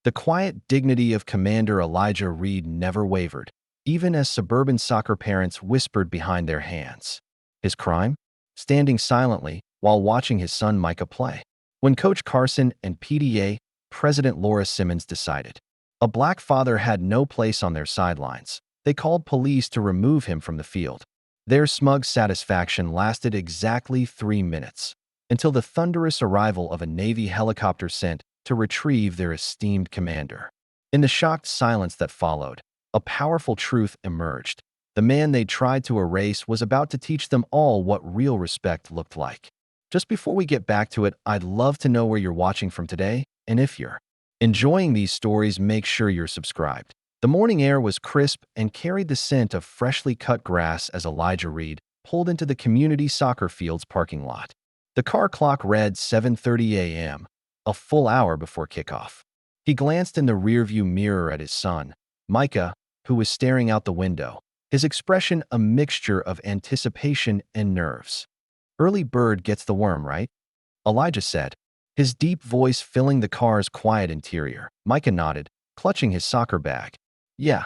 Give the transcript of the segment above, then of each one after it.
The quiet dignity of Commander Elijah Reed never wavered, even as suburban soccer parents whispered behind their hands. His crime? Standing silently while watching his son Micah play. When Coach Carson and PTA, President Laura Simmons decided a black father had no place on their sidelines, they called police to remove him from the field. Their smug satisfaction lasted exactly 3 minutes, until the thunderous arrival of a Navy helicopter sent to retrieve their esteemed commander. In the shocked silence that followed, a powerful truth emerged. The man they tried to erase was about to teach them all what real respect looked like. Just before we get back to it, I'd love to know where you're watching from today, and if you're enjoying these stories, make sure you're subscribed. The morning air was crisp and carried the scent of freshly cut grass as Elijah Reed pulled into the community soccer field's parking lot. The car clock read 7:30 a.m., a full hour before kickoff. He glanced in the rearview mirror at his son, Micah, who was staring out the window, his expression a mixture of anticipation and nerves. "Early bird gets the worm, right?" Elijah said, his deep voice filling the car's quiet interior. Micah nodded, clutching his soccer bag. "Yeah."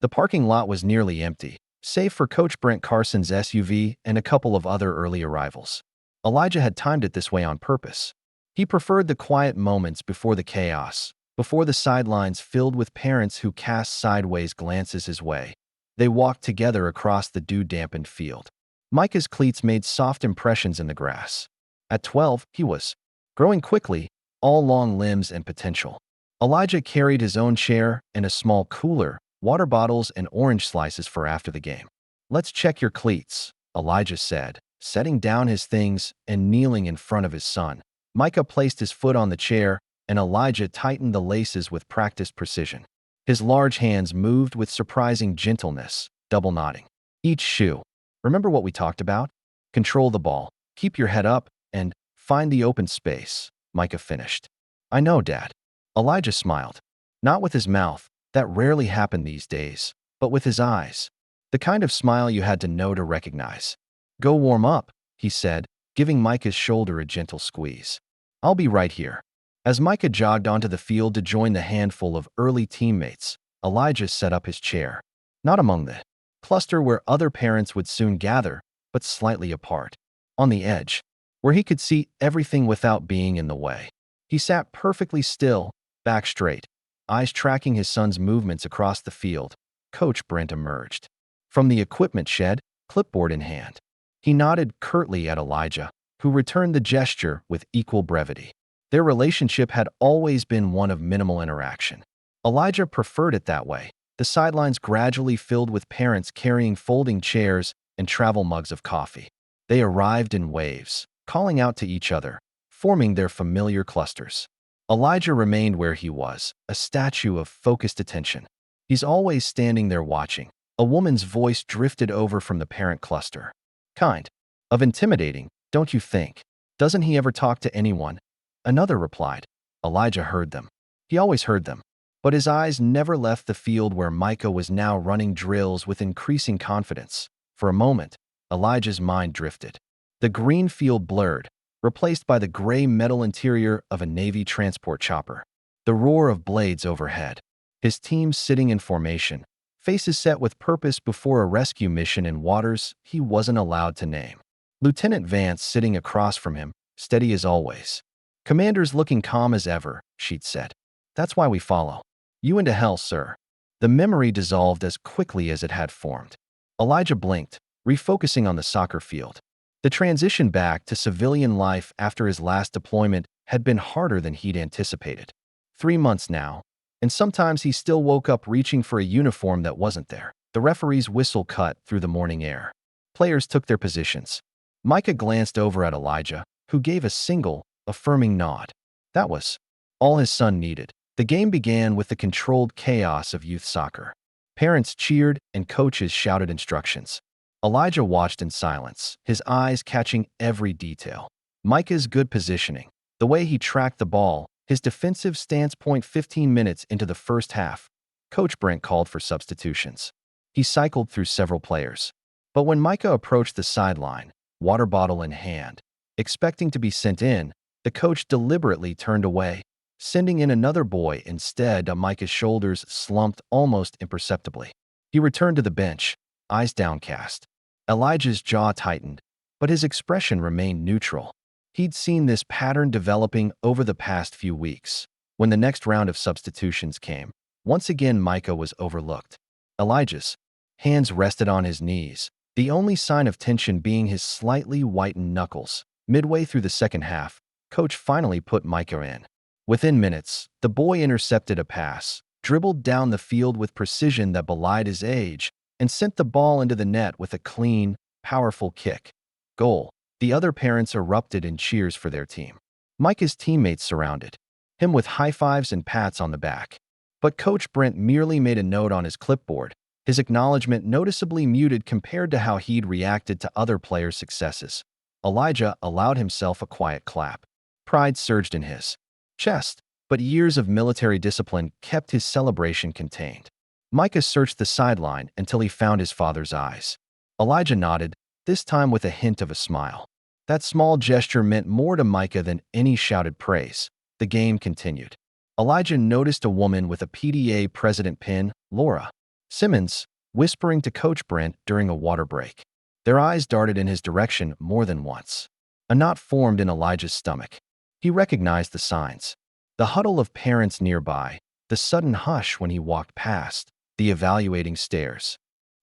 The parking lot was nearly empty, save for Coach Brent Carson's SUV and a couple of other early arrivals. Elijah had timed it this way on purpose. He preferred the quiet moments before the chaos, before the sidelines filled with parents who cast sideways glances his way. They walked together across the dew-dampened field. Micah's cleats made soft impressions in the grass. At 12, he was growing quickly, all long limbs and potential. Elijah carried his own chair and a small cooler, water bottles and orange slices for after the game. "Let's check your cleats," Elijah said, setting down his things and kneeling in front of his son. Micah placed his foot on the chair, and Elijah tightened the laces with practiced precision. His large hands moved with surprising gentleness, double knotting each shoe. "Remember what we talked about? Control the ball, keep your head up, and find the open space," Micah finished. "I know, Dad." Elijah smiled. Not with his mouth, that rarely happened these days, but with his eyes. The kind of smile you had to know to recognize. "Go warm up," he said, giving Micah's shoulder a gentle squeeze. "I'll be right here." As Micah jogged onto the field to join the handful of early teammates, Elijah set up his chair. Not among the cluster where other parents would soon gather, but slightly apart. On the edge, where he could see everything without being in the way. He sat perfectly still, back straight, eyes tracking his son's movements across the field. Coach Brent emerged from the equipment shed, clipboard in hand. He nodded curtly at Elijah, who returned the gesture with equal brevity. Their relationship had always been one of minimal interaction. Elijah preferred it that way. The sidelines gradually filled with parents carrying folding chairs and travel mugs of coffee. They arrived in waves, calling out to each other, forming their familiar clusters. Elijah remained where he was, a statue of focused attention. He's always standing there watching. A woman's voice drifted over from the parent cluster. "Kind of intimidating, don't you think? Doesn't he ever talk to anyone?" Another replied. Elijah heard them. He always heard them. But his eyes never left the field where Micah was now running drills with increasing confidence. For a moment, Elijah's mind drifted. The green field blurred, replaced by the gray metal interior of a Navy transport chopper. The roar of blades overhead. His team sitting in formation, faces set with purpose before a rescue mission in waters he wasn't allowed to name. Lieutenant Vance sitting across from him, steady as always. "Commander's looking calm as ever," she'd said. "That's why we follow." "You into hell, sir." The memory dissolved as quickly as it had formed. Elijah blinked, refocusing on the soccer field. The transition back to civilian life after his last deployment had been harder than he'd anticipated. 3 months now, and sometimes he still woke up reaching for a uniform that wasn't there. The referee's whistle cut through the morning air. Players took their positions. Micah glanced over at Elijah, who gave a single, affirming nod. That was all his son needed. The game began with the controlled chaos of youth soccer. Parents cheered and coaches shouted instructions. Elijah watched in silence, his eyes catching every detail. Micah's good positioning, the way he tracked the ball, his defensive stance. 15 minutes into the first half, Coach Brent called for substitutions. He cycled through several players. But when Micah approached the sideline, water bottle in hand, expecting to be sent in, the coach deliberately turned away. sending in another boy instead. Micah's shoulders slumped almost imperceptibly. He returned to the bench, eyes downcast. Elijah's jaw tightened, but his expression remained neutral. He'd seen this pattern developing over the past few weeks. When the next round of substitutions came, once again Micah was overlooked. Elijah's hands rested on his knees, the only sign of tension being his slightly whitened knuckles. Midway through the second half, Coach finally put Micah in. Within minutes, the boy intercepted a pass, dribbled down the field with precision that belied his age, and sent the ball into the net with a clean, powerful kick. Goal. The other parents erupted in cheers for their team. Micah's teammates surrounded him with high fives and pats on the back. But Coach Brent merely made a note on his clipboard, his acknowledgement noticeably muted compared to how he'd reacted to other players' successes. Elijah allowed himself a quiet clap. Pride surged in his chest, but years of military discipline kept his celebration contained. Micah searched the sideline until he found his father's eyes. Elijah nodded, this time with a hint of a smile. That small gesture meant more to Micah than any shouted praise. The game continued. Elijah noticed a woman with a PTA president pin, Laura Simmons, whispering to Coach Brent during a water break. Their eyes darted in his direction more than once. A knot formed in Elijah's stomach. He recognized the signs. The huddle of parents nearby, the sudden hush when he walked past, the evaluating stares.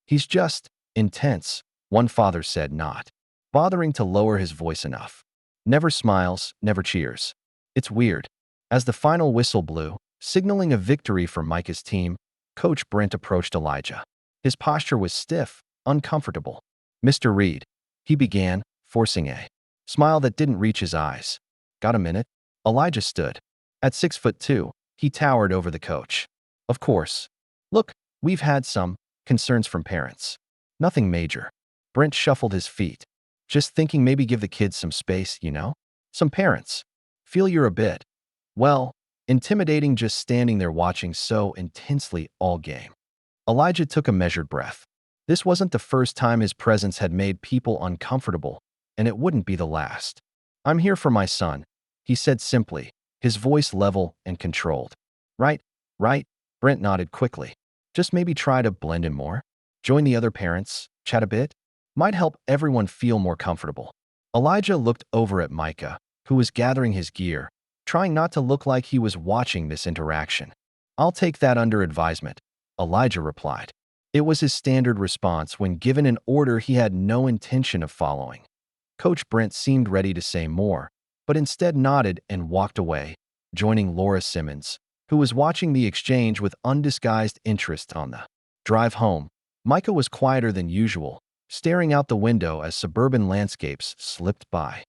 He's just intense, one father said, not bothering to lower his voice enough. Never smiles, never cheers. It's weird. As the final whistle blew, signaling a victory for Micah's team, Coach Brent approached Elijah. His posture was stiff, uncomfortable. Mr. Reed, he began, forcing a smile that didn't reach his eyes. Got a minute? Elijah stood. At 6'2", he towered over the coach. Of course. Look, we've had some concerns from parents. Nothing major. Brent shuffled his feet. Just thinking maybe give the kids some space, you know? Some parents feel you're a bit, well, intimidating just standing there watching so intensely all game. Elijah took a measured breath. This wasn't the first time his presence had made people uncomfortable, and it wouldn't be the last. I'm here for my son, he said simply, his voice level and controlled. Right, Brent nodded quickly. Just maybe try to blend in more. Join the other parents, chat a bit. Might help everyone feel more comfortable. Elijah looked over at Micah, who was gathering his gear, trying not to look like he was watching this interaction. I'll take that under advisement, Elijah replied. It was his standard response when given an order he had no intention of following. Coach Brent seemed ready to say more, but instead nodded and walked away, joining Laura Simmons, who was watching the exchange with undisguised interest. On the drive home, Micah was quieter than usual, staring out the window as suburban landscapes slipped by.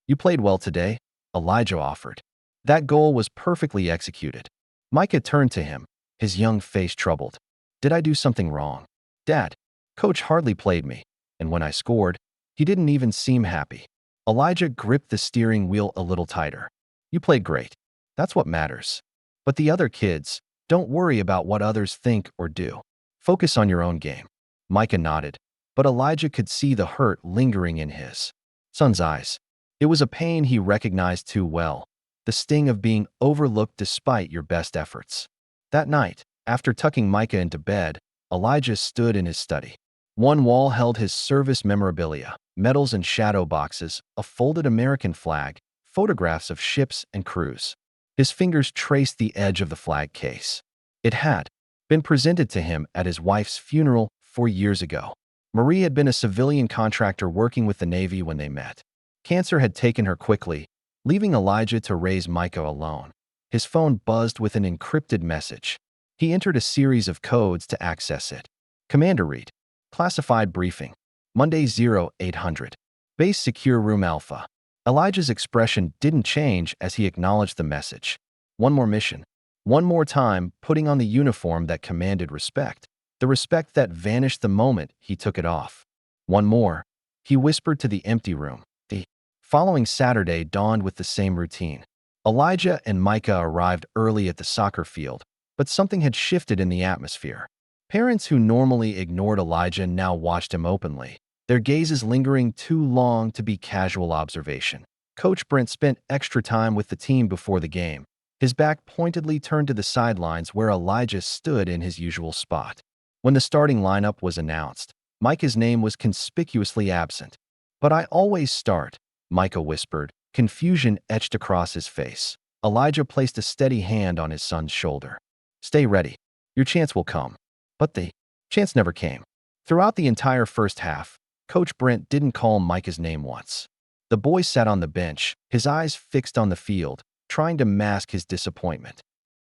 You played well today, Elijah offered. That goal was perfectly executed. Micah turned to him, his young face troubled. Did I do something wrong? Dad, Coach hardly played me, and when I scored, he didn't even seem happy. Elijah gripped the steering wheel a little tighter. You played great. That's what matters. But the other kids, don't worry about what others think or do. Focus on your own game. Micah nodded, but Elijah could see the hurt lingering in his son's eyes. It was a pain he recognized too well, the sting of being overlooked despite your best efforts. That night, after tucking Micah into bed, Elijah stood in his study. One wall held his service memorabilia, medals and shadow boxes, a folded American flag, photographs of ships and crews. His fingers traced the edge of the flag case. It had been presented to him at his wife's funeral 4 years ago. Marie had been a civilian contractor working with the Navy when they met. Cancer had taken her quickly, leaving Elijah to raise Micah alone. His phone buzzed with an encrypted message. He entered a series of codes to access it. Commander Reed. Classified briefing. Monday 0800. Base Secure Room Alpha. Elijah's expression didn't change as he acknowledged the message. One more mission. One more time, putting on the uniform that commanded respect. The respect that vanished the moment he took it off. One more, he whispered to the empty room. The following Saturday dawned with the same routine. Elijah and Micah arrived early at the soccer field, but something had shifted in the atmosphere. Parents who normally ignored Elijah now watched him openly, their gazes lingering too long to be casual observation. Coach Brent spent extra time with the team before the game, his back pointedly turned to the sidelines where Elijah stood in his usual spot. When the starting lineup was announced, Micah's name was conspicuously absent. "But I always start," Micah whispered, confusion etched across his face. Elijah placed a steady hand on his son's shoulder. "Stay ready. Your chance will come." But the chance never came. Throughout the entire first half, Coach Brent didn't call Micah's name once. The boy sat on the bench, his eyes fixed on the field, trying to mask his disappointment.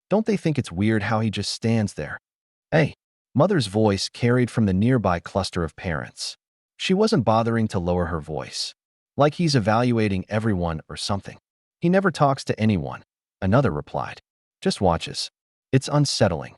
"Don't they think it's weird how he just stands there?" "Hey," Mother's voice carried from the nearby cluster of parents. She wasn't bothering to lower her voice. "Like he's evaluating everyone or something. He never talks to anyone," another replied. "Just watches. It's unsettling.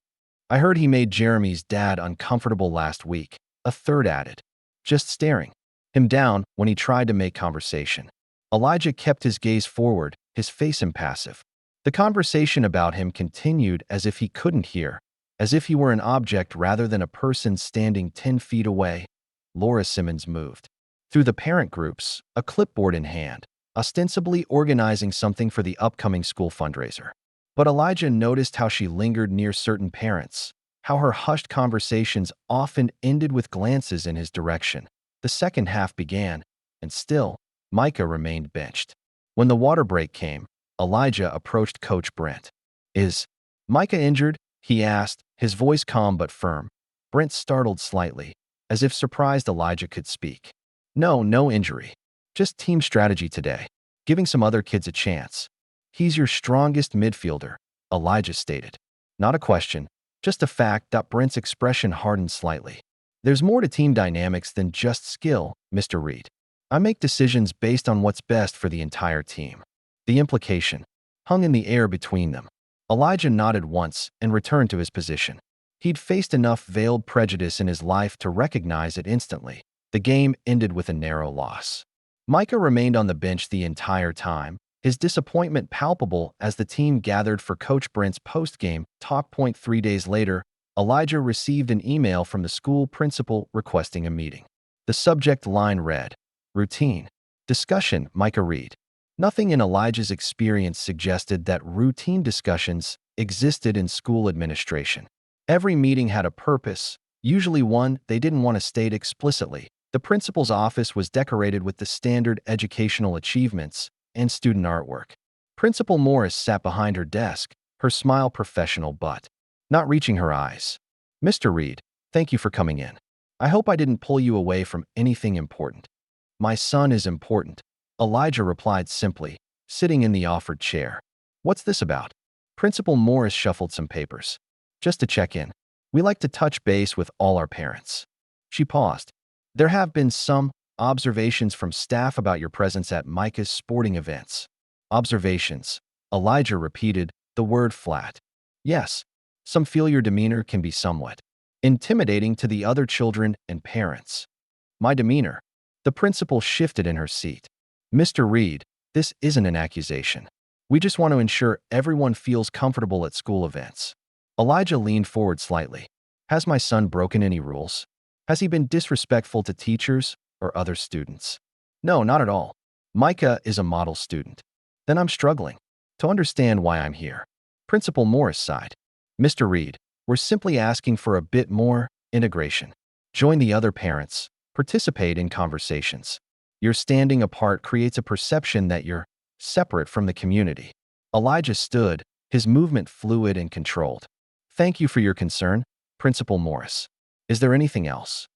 I heard he made Jeremy's dad uncomfortable last week," a third added. "Just staring him down when he tried to make conversation." Elijah kept his gaze forward, his face impassive. The conversation about him continued as if he couldn't hear, as if he were an object rather than a person standing 10 feet away. Laura Simmons moved through the parent groups, a clipboard in hand, ostensibly organizing something for the upcoming school fundraiser. But Elijah noticed how she lingered near certain parents, how her hushed conversations often ended with glances in his direction. The second half began, and still, Micah remained benched. When the water break came, Elijah approached Coach Brent. "Is Micah injured?" he asked, his voice calm but firm. Brent startled slightly, as if surprised Elijah could speak. No injury. Just team strategy today, giving some other kids a chance. He's your strongest midfielder," Elijah stated. Not a question, just a fact. Brent's expression hardened slightly. "There's more to team dynamics than just skill, Mr. Reed. I make decisions based on what's best for the entire team." The implication hung in the air between them. Elijah nodded once and returned to his position. He'd faced enough veiled prejudice in his life to recognize it instantly. The game ended with a narrow loss. Micah remained on the bench the entire time, his disappointment palpable as the team gathered for Coach Brent's post-game talk. 3 days later, Elijah received an email from the school principal requesting a meeting. The subject line read, "Routine. Discussion, Micah Reed." Nothing in Elijah's experience suggested that routine discussions existed in school administration. Every meeting had a purpose, usually one they didn't want to state explicitly. The principal's office was decorated with the standard educational achievements and student artwork. Principal Morris sat behind her desk, her smile professional but not reaching her eyes. "Mr. Reed, thank you for coming in. I hope I didn't pull you away from anything important." "My son is important," Elijah replied simply, sitting in the offered chair. "What's this about?" Principal Morris shuffled some papers. "Just to check in. We like to touch base with all our parents." She paused. "There have been some observations from staff about your presence at Micah's sporting events." "Observations," Elijah repeated, the word flat. "Yes, some feel your demeanor can be somewhat intimidating to the other children and parents." "My demeanor?" The principal shifted in her seat. "Mr. Reed, this isn't an accusation. We just want to ensure everyone feels comfortable at school events." Elijah leaned forward slightly. "Has my son broken any rules? Has he been disrespectful to teachers or other students?" "No, not at all. Micah is a model student." "Then I'm struggling to understand why I'm here." Principal Morris sighed. "Mr. Reed, we're simply asking for a bit more integration. Join the other parents. Participate in conversations. Your standing apart creates a perception that you're separate from the community." Elijah stood, his movement fluid and controlled. "Thank you for your concern, Principal Morris. Is there anything else?"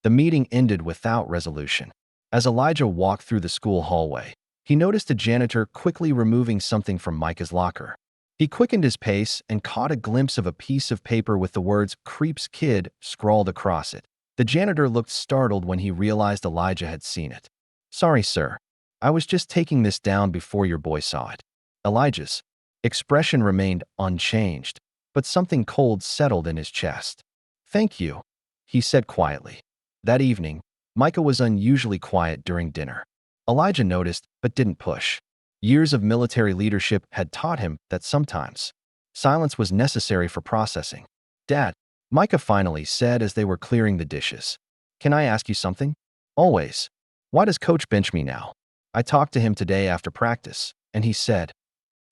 The meeting ended without resolution. As Elijah walked through the school hallway, he noticed a janitor quickly removing something from Micah's locker. He quickened his pace and caught a glimpse of a piece of paper with the words "Creeps Kid" scrawled across it. The janitor looked startled when he realized Elijah had seen it. "Sorry, sir. I was just taking this down before your boy saw it." Elijah's expression remained unchanged, but something cold settled in his chest. "Thank you," he said quietly. That evening, Micah was unusually quiet during dinner. Elijah noticed, but didn't push. Years of military leadership had taught him that sometimes silence was necessary for processing. "Dad," Micah finally said as they were clearing the dishes, "can I ask you something?" "Always." "Why does Coach bench me now? I talked to him today after practice, and he said—"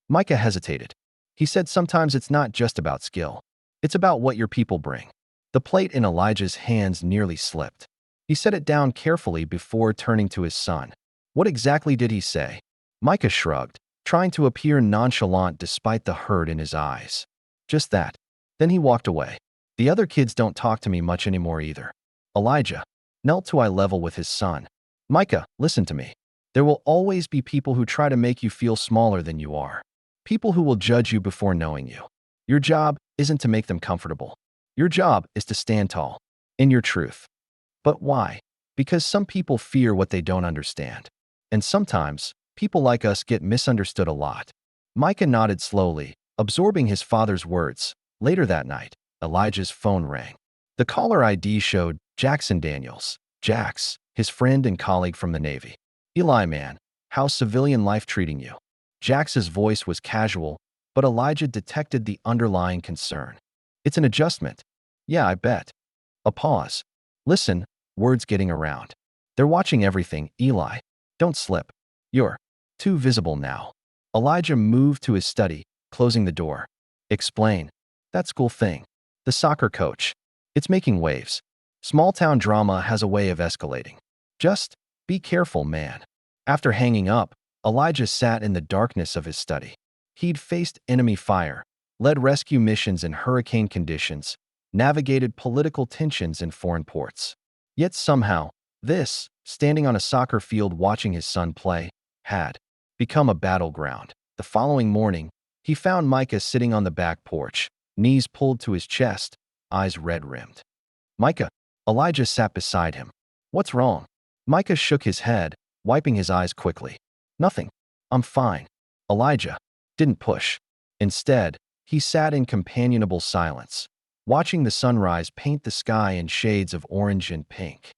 Micah hesitated. He said sometimes it's not just about skill. It's about what your people bring. The plate in Elijah's hands nearly slipped. He set it down carefully before turning to his son. What exactly did he say? Micah shrugged, trying to appear nonchalant despite the hurt in his eyes. Just that. Then he walked away. The other kids don't talk to me much anymore either. Elijah knelt to eye level with his son. Micah, listen to me. There will always be people who try to make you feel smaller than you are. People who will judge you before knowing you. Your job isn't to make them comfortable. Your job is to stand tall in your truth. But why? Because some people fear what they don't understand. And sometimes, people like us get misunderstood a lot. Micah nodded slowly, absorbing his father's words. Later that night, Elijah's phone rang. The caller ID showed Jackson Daniels. Jax, his friend and colleague from the Navy. Eli, man, how's civilian life treating you? Jax's voice was casual, but Elijah detected the underlying concern. It's an adjustment. Yeah, I bet. A pause. Listen, words getting around. They're watching everything, Eli. Don't slip. You're too visible now. Elijah moved to his study, closing the door. Explain. That school thing. The soccer coach. It's making waves. Small-town drama has a way of escalating. Just be careful, man. After hanging up, Elijah sat in the darkness of his study. He'd faced enemy fire, led rescue missions in hurricane conditions, navigated political tensions in foreign ports. Yet somehow, this, standing on a soccer field watching his son play, had become a battleground. The following morning, he found Micah sitting on the back porch, knees pulled to his chest, eyes red-rimmed. Micah, Elijah sat beside him. What's wrong? Micah shook his head, wiping his eyes quickly. Nothing. I'm fine. Elijah didn't push. Instead, he sat in companionable silence, watching the sunrise paint the sky in shades of orange and pink.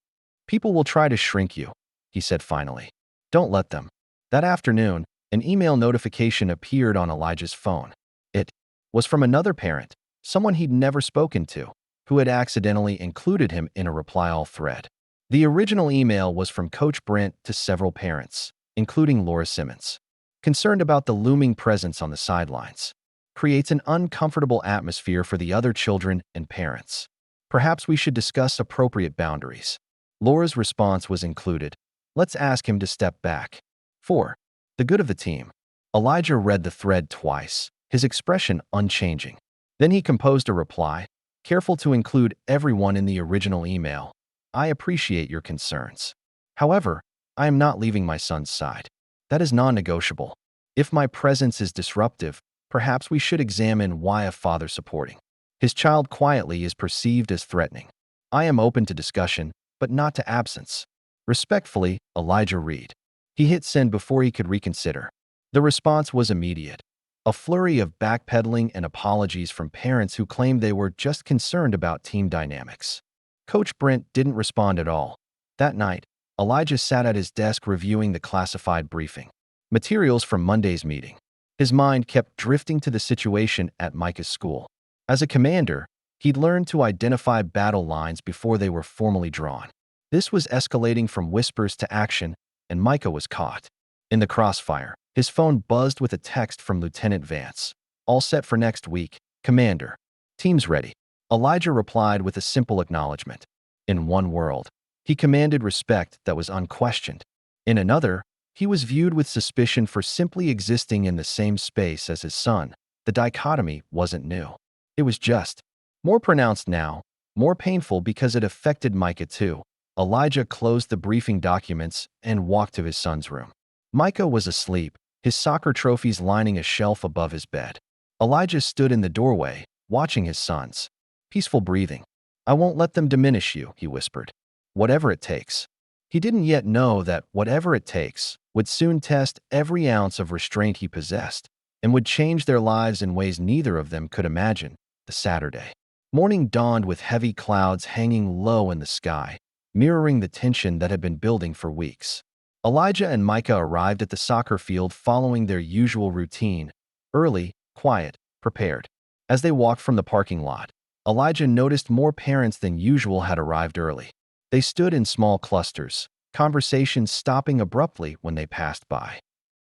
People will try to shrink you, he said finally. Don't let them. That afternoon, an email notification appeared on Elijah's phone. It was from another parent, someone he'd never spoken to, who had accidentally included him in a reply-all thread. The original email was from Coach Brent to several parents, including Laura Simmons. Concerned about the looming presence on the sidelines. Creates an uncomfortable atmosphere for the other children and parents. Perhaps we should discuss appropriate boundaries. Laura's response was included. Let's ask him to step back. 4. The good of the team. Elijah read the thread twice, his expression unchanging. Then he composed a reply, careful to include everyone in the original email. I appreciate your concerns. However, I am not leaving my son's side. That is non-negotiable. If my presence is disruptive, perhaps we should examine why a father supporting his child quietly is perceived as threatening. I am open to discussion, but not to absence. Respectfully, Elijah Reed. He hit send before he could reconsider. The response was immediate. A flurry of backpedaling and apologies from parents who claimed they were just concerned about team dynamics. Coach Brent didn't respond at all. That night, Elijah sat at his desk reviewing the classified briefing materials from Monday's meeting. His mind kept drifting to the situation at Micah's school. As a commander, he'd learned to identify battle lines before they were formally drawn. This was escalating from whispers to action, and Micah was caught in the crossfire. His phone buzzed with a text from Lieutenant Vance. All set for next week, Commander. Team's ready. Elijah replied with a simple acknowledgement. In one world, he commanded respect that was unquestioned. In another, he was viewed with suspicion for simply existing in the same space as his son. The dichotomy wasn't new. It was just more pronounced now, more painful because it affected Micah too. Elijah closed the briefing documents and walked to his son's room. Micah was asleep, his soccer trophies lining a shelf above his bed. Elijah stood in the doorway, watching his son's peaceful breathing. I won't let them diminish you, he whispered. Whatever it takes. He didn't yet know that whatever it takes would soon test every ounce of restraint he possessed and would change their lives in ways neither of them could imagine. The Saturday morning dawned with heavy clouds hanging low in the sky, mirroring the tension that had been building for weeks. Elijah and Micah arrived at the soccer field following their usual routine, early, quiet, prepared. As they walked from the parking lot, Elijah noticed more parents than usual had arrived early. They stood in small clusters, conversations stopping abruptly when they passed by.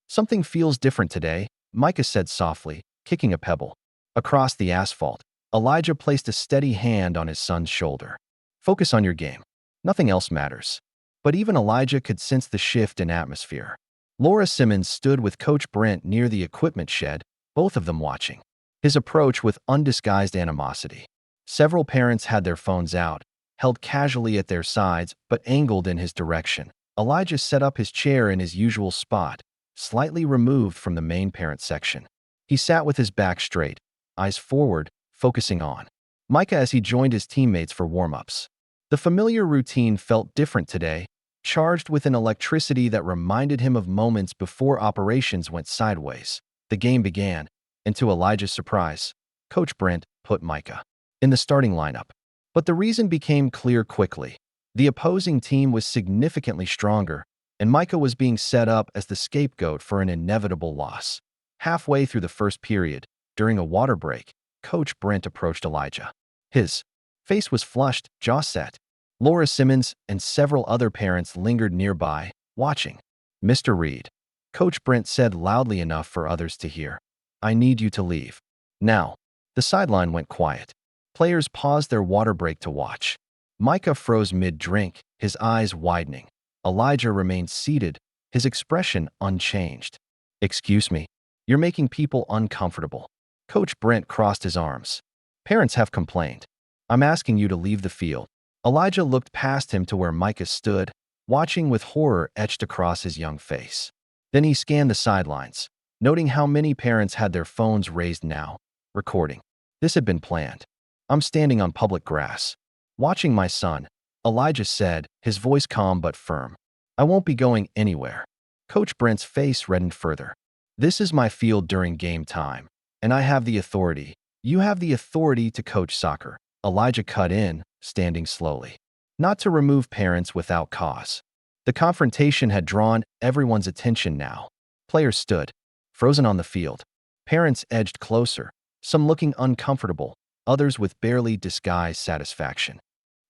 Something feels different today, Micah said softly, kicking a pebble. Across the asphalt, Elijah placed a steady hand on his son's shoulder. Focus on your game. Nothing else matters. But even Elijah could sense the shift in atmosphere. Laura Simmons stood with Coach Brent near the equipment shed, both of them watching. His approach with undisguised animosity. Several parents had their phones out, held casually at their sides but angled in his direction. Elijah set up his chair in his usual spot, slightly removed from the main parent section. He sat with his back straight, eyes forward, focusing on Micah as he joined his teammates for warm-ups. The familiar routine felt different today, charged with an electricity that reminded him of moments before operations went sideways. The game began, and to Elijah's surprise, Coach Brent put Micah in the starting lineup. But the reason became clear quickly. The opposing team was significantly stronger, and Micah was being set up as the scapegoat for an inevitable loss. Halfway through the first period, during a water break, Coach Brent approached Elijah. His face was flushed, jaw set. Laura Simmons and several other parents lingered nearby, watching. "Mr. Reed," Coach Brent said loudly enough for others to hear, "I need you to leave now." The sideline went quiet. Players paused their water break to watch. Micah froze mid-drink, his eyes widening. Elijah remained seated, his expression unchanged. "Excuse me, you're making people uncomfortable." Coach Brent crossed his arms. "Parents have complained. I'm asking you to leave the field." Elijah looked past him to where Micah stood, watching with horror etched across his young face. Then he scanned the sidelines, noting how many parents had their phones raised now, recording. This had been planned. "I'm standing on public grass, watching my son," Elijah said, his voice calm but firm. "I won't be going anywhere." Coach Brent's face reddened further. "This is my field during game time, and I have the authority. You have the authority to coach soccer." Elijah cut in, standing slowly. Not to remove parents without cause. The confrontation had drawn everyone's attention now. Players stood, frozen on the field. Parents edged closer, some looking uncomfortable, others with barely disguised satisfaction.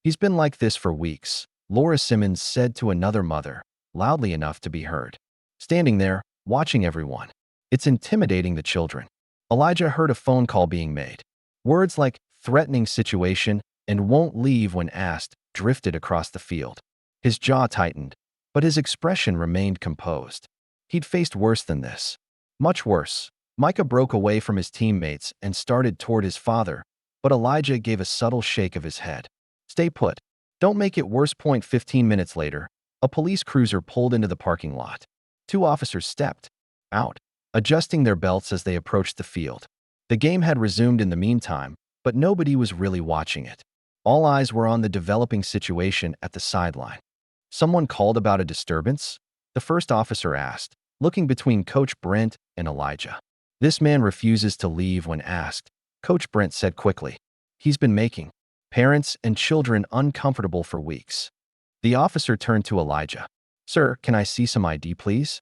"He's been like this for weeks," Laura Simmons said to another mother, loudly enough to be heard. Standing there, watching everyone. "It's intimidating the children." Elijah heard a phone call being made. Words like "threatening situation" and "won't leave when asked" drifted across the field. His jaw tightened, but his expression remained composed. He'd faced worse than this. Much worse. Micah broke away from his teammates and started toward his father, but Elijah gave a subtle shake of his head. "Stay put. Don't make it worse." 15 minutes later, a police cruiser pulled into the parking lot. Two officers stepped out, adjusting their belts as they approached the field. The game had resumed in the meantime, but nobody was really watching it. All eyes were on the developing situation at the sideline. "Someone called about a disturbance?" the first officer asked, looking between Coach Brent and Elijah. "This man refuses to leave when asked," Coach Brent said quickly. "He's been making parents and children uncomfortable for weeks." The officer turned to Elijah. "Sir, can I see some ID, please?"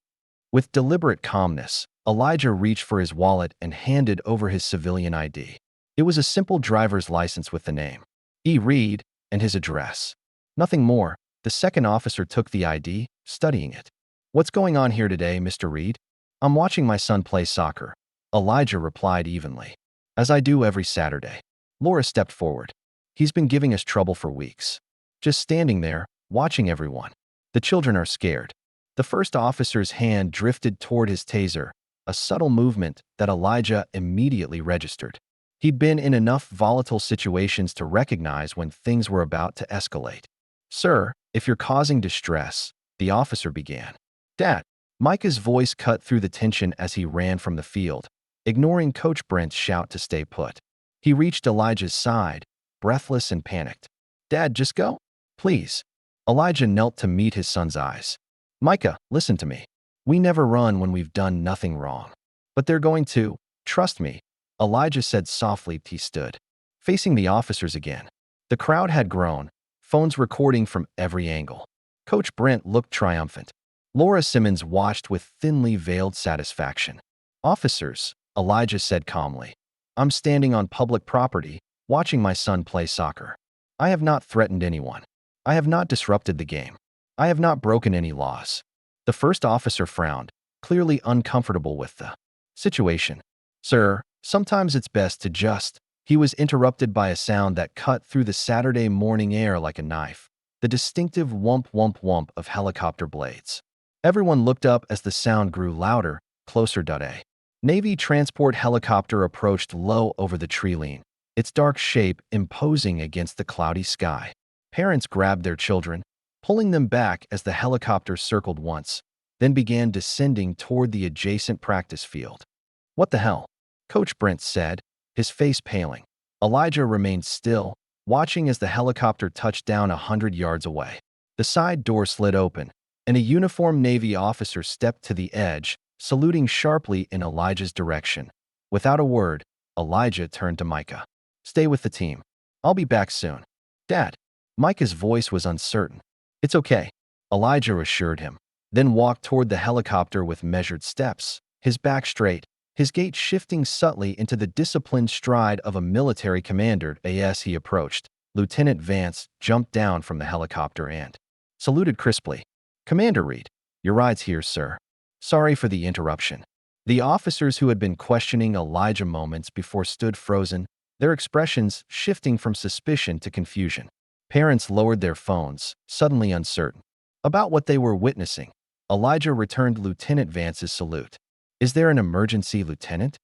With deliberate calmness, Elijah reached for his wallet and handed over his civilian ID. It was a simple driver's license with the name, E. Reed, and his address. Nothing more. The second officer took the ID, studying it. "What's going on here today, Mr. Reed?" "I'm watching my son play soccer," Elijah replied evenly. "As I do every Saturday." Laura stepped forward. "He's been giving us trouble for weeks." Just standing there, watching everyone. "The children are scared." The first officer's hand drifted toward his taser, a subtle movement that Elijah immediately registered. He'd been in enough volatile situations to recognize when things were about to escalate. "Sir, if you're causing distress," the officer began. "Dad." Micah's voice cut through the tension as he ran from the field, ignoring Coach Brent's shout to stay put. He reached Elijah's side, breathless and panicked. "Dad, just go. Please." Elijah knelt to meet his son's eyes. "Micah, listen to me. We never run when we've done nothing wrong. But they're going to. Trust me," Elijah said softly. He stood, facing the officers again. The crowd had grown, phones recording from every angle. Coach Brent looked triumphant. Laura Simmons watched with thinly veiled satisfaction. "Officers," Elijah said calmly, "I'm standing on public property, watching my son play soccer. I have not threatened anyone. I have not disrupted the game. I have not broken any laws." The first officer frowned, clearly uncomfortable with the situation. "Sir," Sometimes it's best to just. He was interrupted by a sound that cut through the Saturday morning air like a knife. The distinctive whump whump whump of helicopter blades. Everyone looked up as the sound grew louder, closer. A Navy transport helicopter approached low over the tree line, its dark shape imposing against the cloudy sky. Parents grabbed their children, pulling them back as the helicopter circled once, then began descending toward the adjacent practice field. "What the hell?" Coach Brent said, his face paling. Elijah remained still, watching as the helicopter touched down 100 yards away. The side door slid open, and a uniformed Navy officer stepped to the edge, saluting sharply in Elijah's direction. Without a word, Elijah turned to Micah. "Stay with the team. I'll be back soon." "Dad." Micah's voice was uncertain. "It's okay," Elijah assured him, then walked toward the helicopter with measured steps, his back straight, his gait shifting subtly into the disciplined stride of a military commander. As he approached, Lieutenant Vance jumped down from the helicopter and saluted crisply. "Commander Reed, your ride's here, sir. Sorry for the interruption." The officers who had been questioning Elijah moments before stood frozen, their expressions shifting from suspicion to confusion. Parents lowered their phones, suddenly uncertain about what they were witnessing. Elijah returned Lieutenant Vance's salute. "Is there an emergency, Lieutenant?"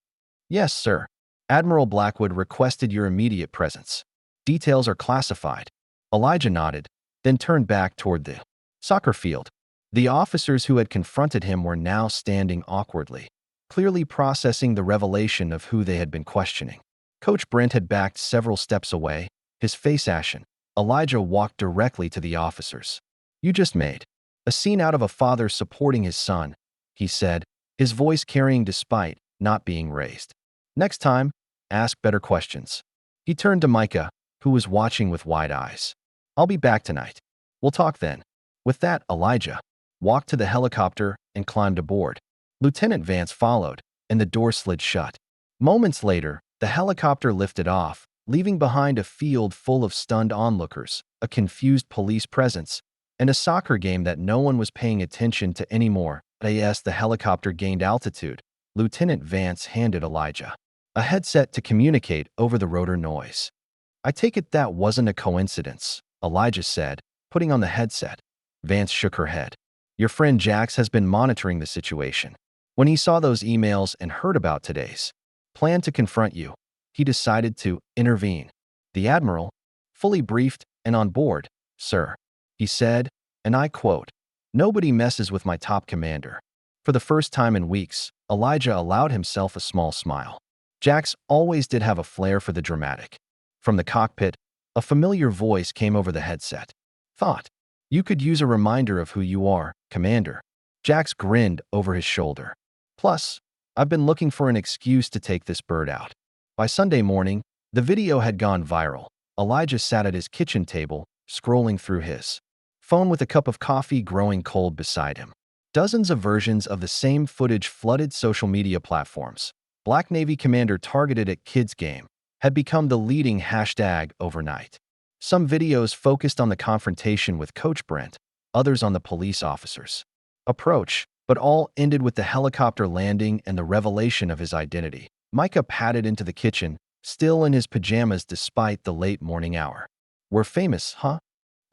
"Yes, sir. Admiral Blackwood requested your immediate presence. Details are classified." Elijah nodded, then turned back toward the soccer field. The officers who had confronted him were now standing awkwardly, clearly processing the revelation of who they had been questioning. Coach Brent had backed several steps away, his face ashen. Elijah walked directly to the officers. "You just made a scene out of a father supporting his son," he said, his voice carrying despite not being raised. "Next time, ask better questions." He turned to Micah, who was watching with wide eyes. "I'll be back tonight. We'll talk then." With that, Elijah walked to the helicopter and climbed aboard. Lieutenant Vance followed, and the door slid shut. Moments later, the helicopter lifted off, leaving behind a field full of stunned onlookers, a confused police presence, and a soccer game that no one was paying attention to anymore. As the helicopter gained altitude, Lieutenant Vance handed Elijah a headset to communicate over the rotor noise. "I take it that wasn't a coincidence," Elijah said, putting on the headset. Vance shook her head. "Your friend Jax has been monitoring the situation. When he saw those emails and heard about today's plan to confront you, he decided to intervene." The Admiral, fully briefed and on board, "Sir," he said, and I quote, "Nobody messes with my top commander." For the first time in weeks, Elijah allowed himself a small smile. Jax always did have a flair for the dramatic. From the cockpit, a familiar voice came over the headset. "Thought you could use a reminder of who you are, Commander." Jax grinned over his shoulder. "Plus, I've been looking for an excuse to take this bird out." By Sunday morning, the video had gone viral. Elijah sat at his kitchen table, scrolling through his phone with a cup of coffee growing cold beside him. Dozens of versions of the same footage flooded social media platforms. "Black Navy Commander targeted at kids game" had become the leading hashtag overnight. Some videos focused on the confrontation with Coach Brent, others on the police officers' approach, but all ended with the helicopter landing and the revelation of his identity. Micah padded into the kitchen, still in his pajamas despite the late morning hour. "We're famous, huh?"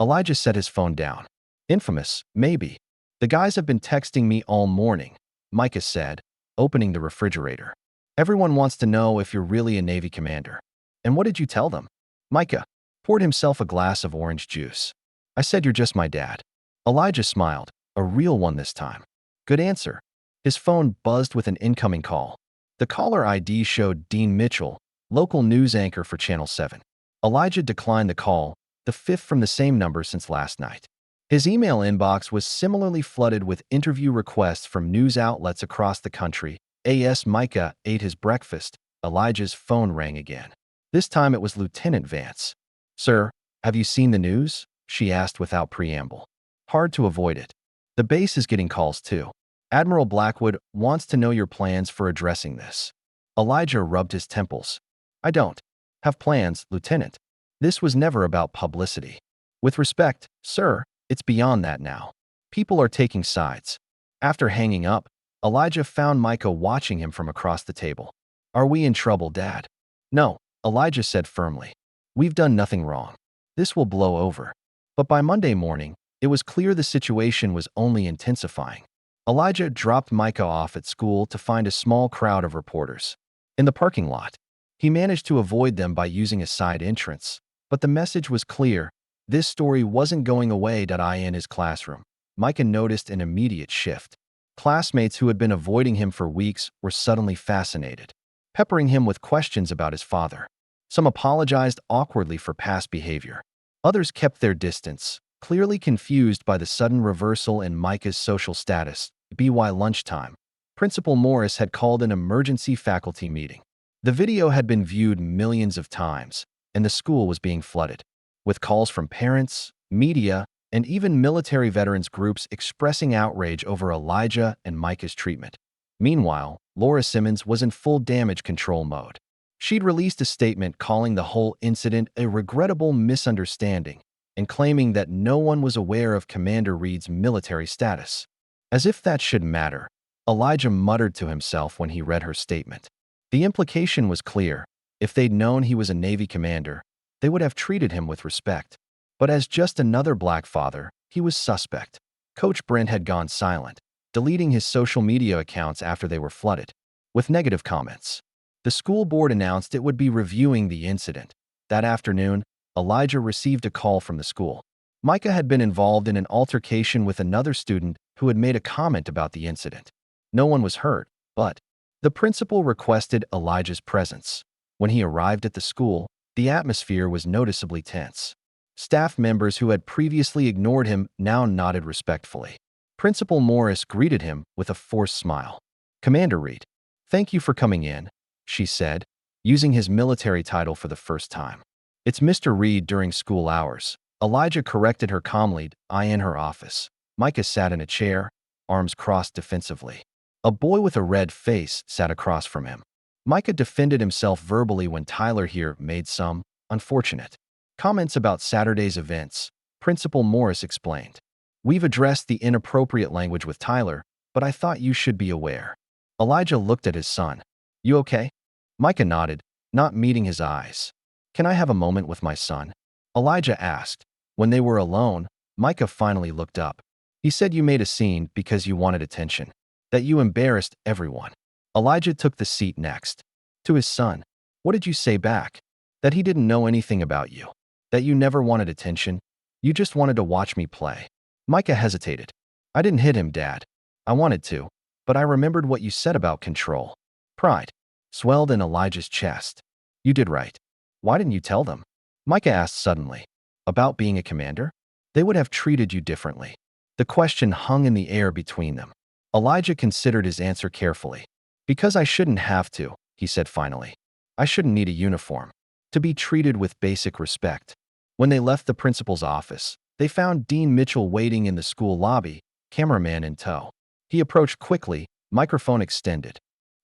Elijah set his phone down. "Infamous, maybe. The guys have been texting me all morning," Micah said, opening the refrigerator. "Everyone wants to know if you're really a Navy commander." "And what did you tell them?" Micah poured himself a glass of orange juice. "I said you're just my dad." Elijah smiled, a real one this time. "Good answer." His phone buzzed with an incoming call. The caller ID showed Dean Mitchell, local news anchor for Channel 7. Elijah declined the call, the fifth from the same number since last night. His email inbox was similarly flooded with interview requests from news outlets across the country. As Micah ate his breakfast, Elijah's phone rang again. This time it was Lieutenant Vance. "Sir, have you seen the news?" she asked without preamble. "Hard to avoid it. The base is getting calls too. Admiral Blackwood wants to know your plans for addressing this." Elijah rubbed his temples. "I don't have plans, Lieutenant. This was never about publicity. With respect, sir, it's beyond that now. People are taking sides." After hanging up, Elijah found Micah watching him from across the table. Are we in trouble, Dad? No, Elijah said firmly. We've done nothing wrong. This will blow over. But by Monday morning, it was clear the situation was only intensifying. Elijah dropped Micah off at school to find a small crowd of reporters. In the parking lot, he managed to avoid them by using a side entrance. But the message was clear. This story wasn't going away. In his classroom, Micah noticed an immediate shift. Classmates who had been avoiding him for weeks were suddenly fascinated, peppering him with questions about his father. Some apologized awkwardly for past behavior. Others kept their distance, clearly confused by the sudden reversal in Micah's social status. By lunchtime, Principal Morris had called an emergency faculty meeting. The video had been viewed millions of times, and the school was being flooded with calls from parents, media, and even military veterans groups expressing outrage over Elijah and Micah's treatment. Meanwhile, Laura Simmons was in full damage control mode. She'd released a statement calling the whole incident a regrettable misunderstanding and claiming that no one was aware of Commander Reed's military status. As if that should matter, Elijah muttered to himself when he read her statement. The implication was clear. If they'd known he was a Navy commander, they would have treated him with respect. But as just another black father, he was suspect. Coach Brent had gone silent, deleting his social media accounts after they were flooded with negative comments. The school board announced it would be reviewing the incident. That afternoon, Elijah received a call from the school. Micah had been involved in an altercation with another student who had made a comment about the incident. No one was hurt, but the principal requested Elijah's presence. When he arrived at the school, the atmosphere was noticeably tense. Staff members who had previously ignored him now nodded respectfully. Principal Morris greeted him with a forced smile. "Commander Reed, thank you for coming in," she said, using his military title for the first time. "It's Mr. Reed during school hours." Elijah corrected her calmly. "I in her office." Micah sat in a chair, arms crossed defensively. A boy with a red face sat across from him. Micah defended himself verbally when Tyler here made some unfortunate comments about Saturday's events. Principal Morris explained. "We've addressed the inappropriate language with Tyler, but I thought you should be aware." Elijah looked at his son. "You okay?" Micah nodded, not meeting his eyes. "Can I have a moment with my son?" Elijah asked. When they were alone, Micah finally looked up. "He said you made a scene because you wanted attention, that you embarrassed everyone." Elijah took the seat next. To his son, "What did you say back?" "That he didn't know anything about you. That you never wanted attention. You just wanted to watch me play." Micah hesitated. "I didn't hit him, Dad. I wanted to, but I remembered what you said about control." Pride swelled in Elijah's chest. "You did right. Why didn't you tell them?" Micah asked suddenly. "About being a commander? They would have treated you differently." The question hung in the air between them. Elijah considered his answer carefully. "Because I shouldn't have to," he said finally. "I shouldn't need a uniform. To be treated with basic respect." When they left the principal's office, they found Dean Mitchell waiting in the school lobby, cameraman in tow. He approached quickly, microphone extended.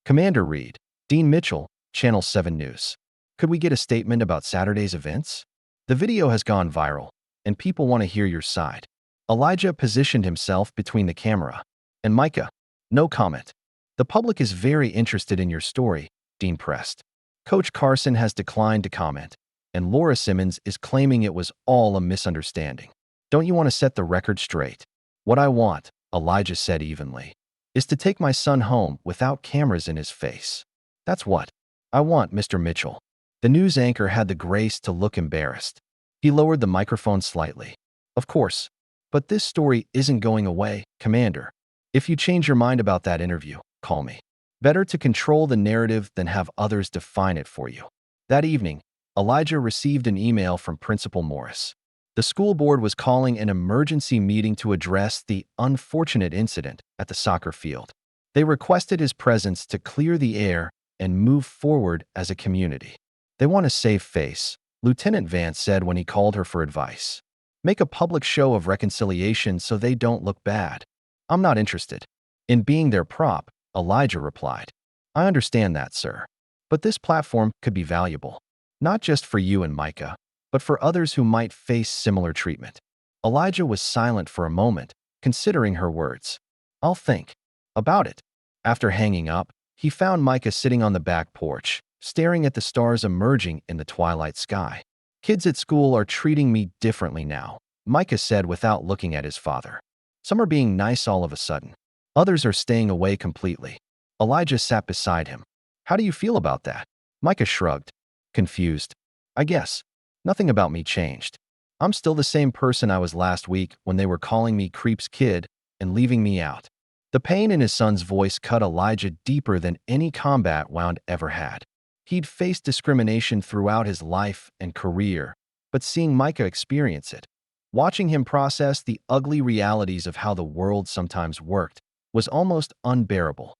"Commander Reed, Dean Mitchell, Channel 7 News. Could we get a statement about Saturday's events? The video has gone viral, and people want to hear your side." Elijah positioned himself between the camera and Micah. "No comment. The public is very interested in your story," Dean pressed. "Coach Carson has declined to comment, and Laura Simmons is claiming it was all a misunderstanding. Don't you want to set the record straight?" "What I want," Elijah said evenly, "is to take my son home without cameras in his face. That's what I want, Mr. Mitchell." The news anchor had the grace to look embarrassed. He lowered the microphone slightly. "Of course. But this story isn't going away, Commander. If you change your mind about that interview, call me. Better to control the narrative than have others define it for you." That evening, Elijah received an email from Principal Morris. The school board was calling an emergency meeting to address the unfortunate incident at the soccer field. They requested his presence to clear the air and move forward as a community. "They want to save face," Lieutenant Vance said when he called her for advice. "Make a public show of reconciliation so they don't look bad." "I'm not interested in being their prop," Elijah replied. "I understand that, sir. But this platform could be valuable, not just for you and Micah, but for others who might face similar treatment." Elijah was silent for a moment, considering her words. "I'll think about it." After hanging up, He found Micah sitting on the back porch, staring at the stars emerging in the twilight sky. "Kids at school are treating me differently now," Micah said without looking at his father. "Some are being nice all of a sudden. Others are staying away completely." Elijah sat beside him. "How do you feel about that?" Micah shrugged, confused. "I guess. Nothing about me changed. I'm still the same person I was last week when they were calling me Creep's kid and leaving me out." The pain in his son's voice cut Elijah deeper than any combat wound ever had. He'd faced discrimination throughout his life and career, but seeing Micah experience it, watching him process the ugly realities of how the world sometimes worked, was almost unbearable.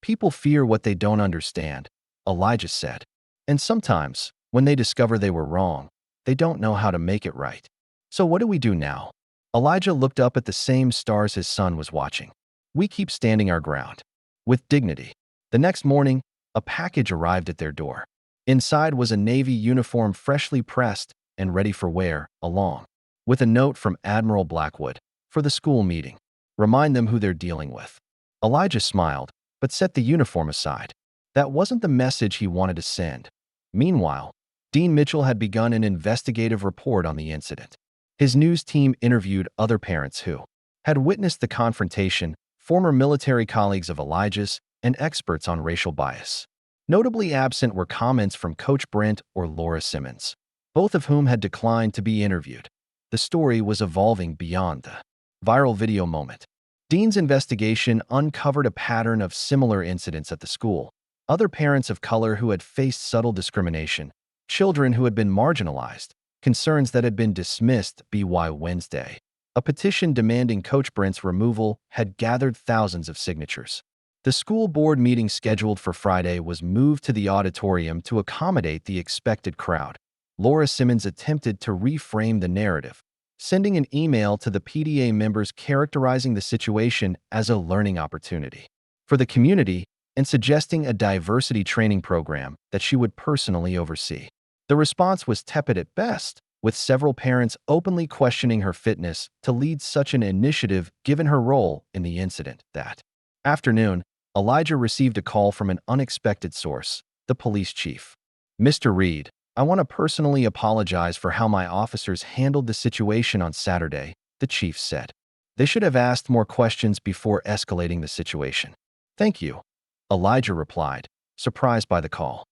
"People fear what they don't understand," Elijah said. "And sometimes, when they discover they were wrong, they don't know how to make it right. So what do we do now?" Elijah looked up at the same stars his son was watching. "We keep standing our ground. With dignity." The next morning, a package arrived at their door. Inside was a Navy uniform freshly pressed and ready for wear, along with a note from Admiral Blackwood for the school meeting. "Remind them who they're dealing with." Elijah smiled, but set the uniform aside. That wasn't the message he wanted to send. Meanwhile, Dean Mitchell had begun an investigative report on the incident. His news team interviewed other parents who had witnessed the confrontation, former military colleagues of Elijah's, and experts on racial bias. Notably absent were comments from Coach Brent or Laura Simmons, both of whom had declined to be interviewed. The story was evolving beyond the viral video moment. Dean's investigation uncovered a pattern of similar incidents at the school. Other parents of color who had faced subtle discrimination, children who had been marginalized, concerns that had been dismissed. By Wednesday, a petition demanding Coach Brent's removal had gathered thousands of signatures. The school board meeting scheduled for Friday was moved to the auditorium to accommodate the expected crowd. Laura Simmons attempted to reframe the narrative, sending an email to the PTA members characterizing the situation as a learning opportunity for the community and suggesting a diversity training program that she would personally oversee. The response was tepid at best, with several parents openly questioning her fitness to lead such an initiative given her role in the incident. That afternoon, Elijah received a call from an unexpected source, the police chief. "Mr. Reed, I want to personally apologize for how my officers handled the situation on Saturday," the chief said. "They should have asked more questions before escalating the situation." "Thank you," Elijah replied, surprised by the call.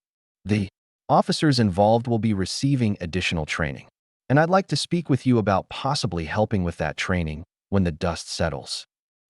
"The officers involved will be receiving additional training, and I'd like to speak with you about possibly helping with that training when the dust settles."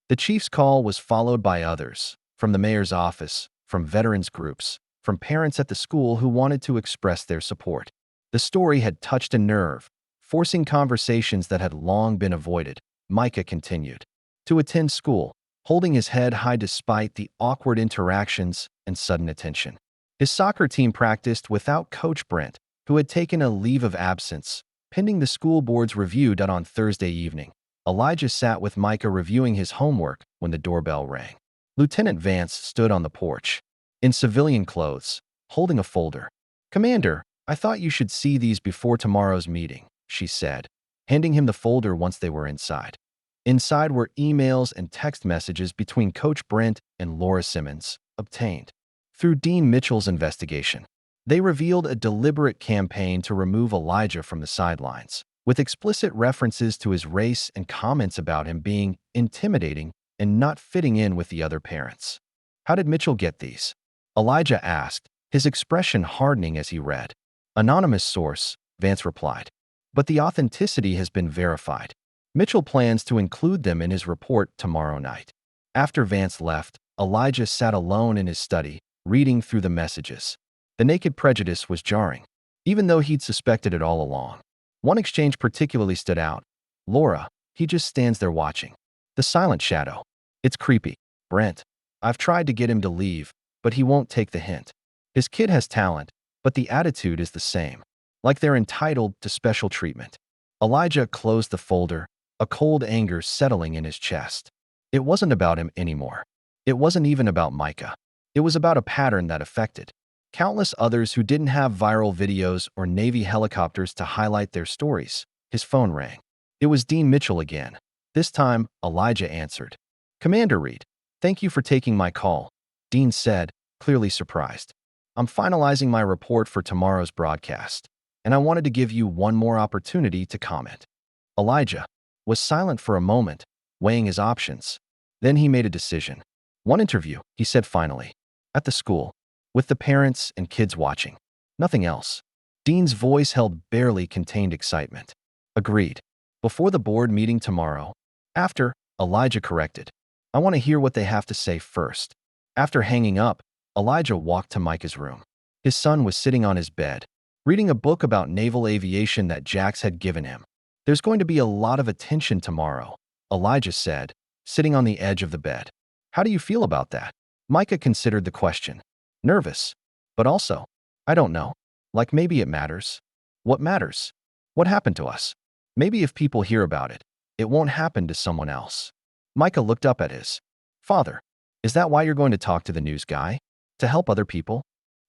The chief's call was followed by others, from the mayor's office, from veterans groups, from parents at the school who wanted to express their support. The story had touched a nerve, forcing conversations that had long been avoided. Micah continued to attend school, holding his head high despite the awkward interactions and sudden attention. His soccer team practiced without Coach Brent, who had taken a leave of absence, pending the school board's review done on Thursday evening. Elijah sat with Micah reviewing his homework when the doorbell rang. Lieutenant Vance stood on the porch, in civilian clothes, holding a folder. "Commander, I thought you should see these before tomorrow's meeting," she said, handing him the folder once they were inside. Inside were emails and text messages between Coach Brent and Laura Simmons, obtained through Dean Mitchell's investigation. They revealed a deliberate campaign to remove Elijah from the sidelines, with explicit references to his race and comments about him being intimidating and not fitting in with the other parents. "How did Mitchell get these?" Elijah asked, his expression hardening as he read. "Anonymous source," Vance replied. "But the authenticity has been verified. Mitchell plans to include them in his report tomorrow night." After Vance left, Elijah sat alone in his study, reading through the messages. The naked prejudice was jarring, even though he'd suspected it all along. One exchange particularly stood out. "Laura, he just stands there watching. The silent shadow. It's creepy. Brent, I've tried to get him to leave, but he won't take the hint. His kid has talent, but the attitude is the same. Like they're entitled to special treatment." Elijah closed the folder, a cold anger settling in his chest. It wasn't about him anymore. It wasn't even about Micah. It was about a pattern that affected countless others who didn't have viral videos or Navy helicopters to highlight their stories. His phone rang. It was Dean Mitchell again. This time, Elijah answered. "Commander Reed, thank you for taking my call," Dean said, clearly surprised. "I'm finalizing my report for tomorrow's broadcast, and I wanted to give you one more opportunity to comment." Elijah was silent for a moment, weighing his options. Then he made a decision. "One interview," he said finally. "At the school, with the parents and kids watching. Nothing else." Dean's voice held barely contained excitement. "Agreed. Before the board meeting tomorrow." "After," Elijah corrected. "I want to hear what they have to say first." After hanging up, Elijah walked to Micah's room. His son was sitting on his bed, reading a book about naval aviation that Jax had given him. "There's going to be a lot of attention tomorrow," Elijah said, sitting on the edge of the bed. "How do you feel about that?" Micah considered the question. "Nervous. But also, I don't know. Like maybe it matters." "What matters?" "What happened to us. Maybe if people hear about it, it won't happen to someone else." Micah looked up at his father. "Is that why you're going to talk to the news guy? To help other people?"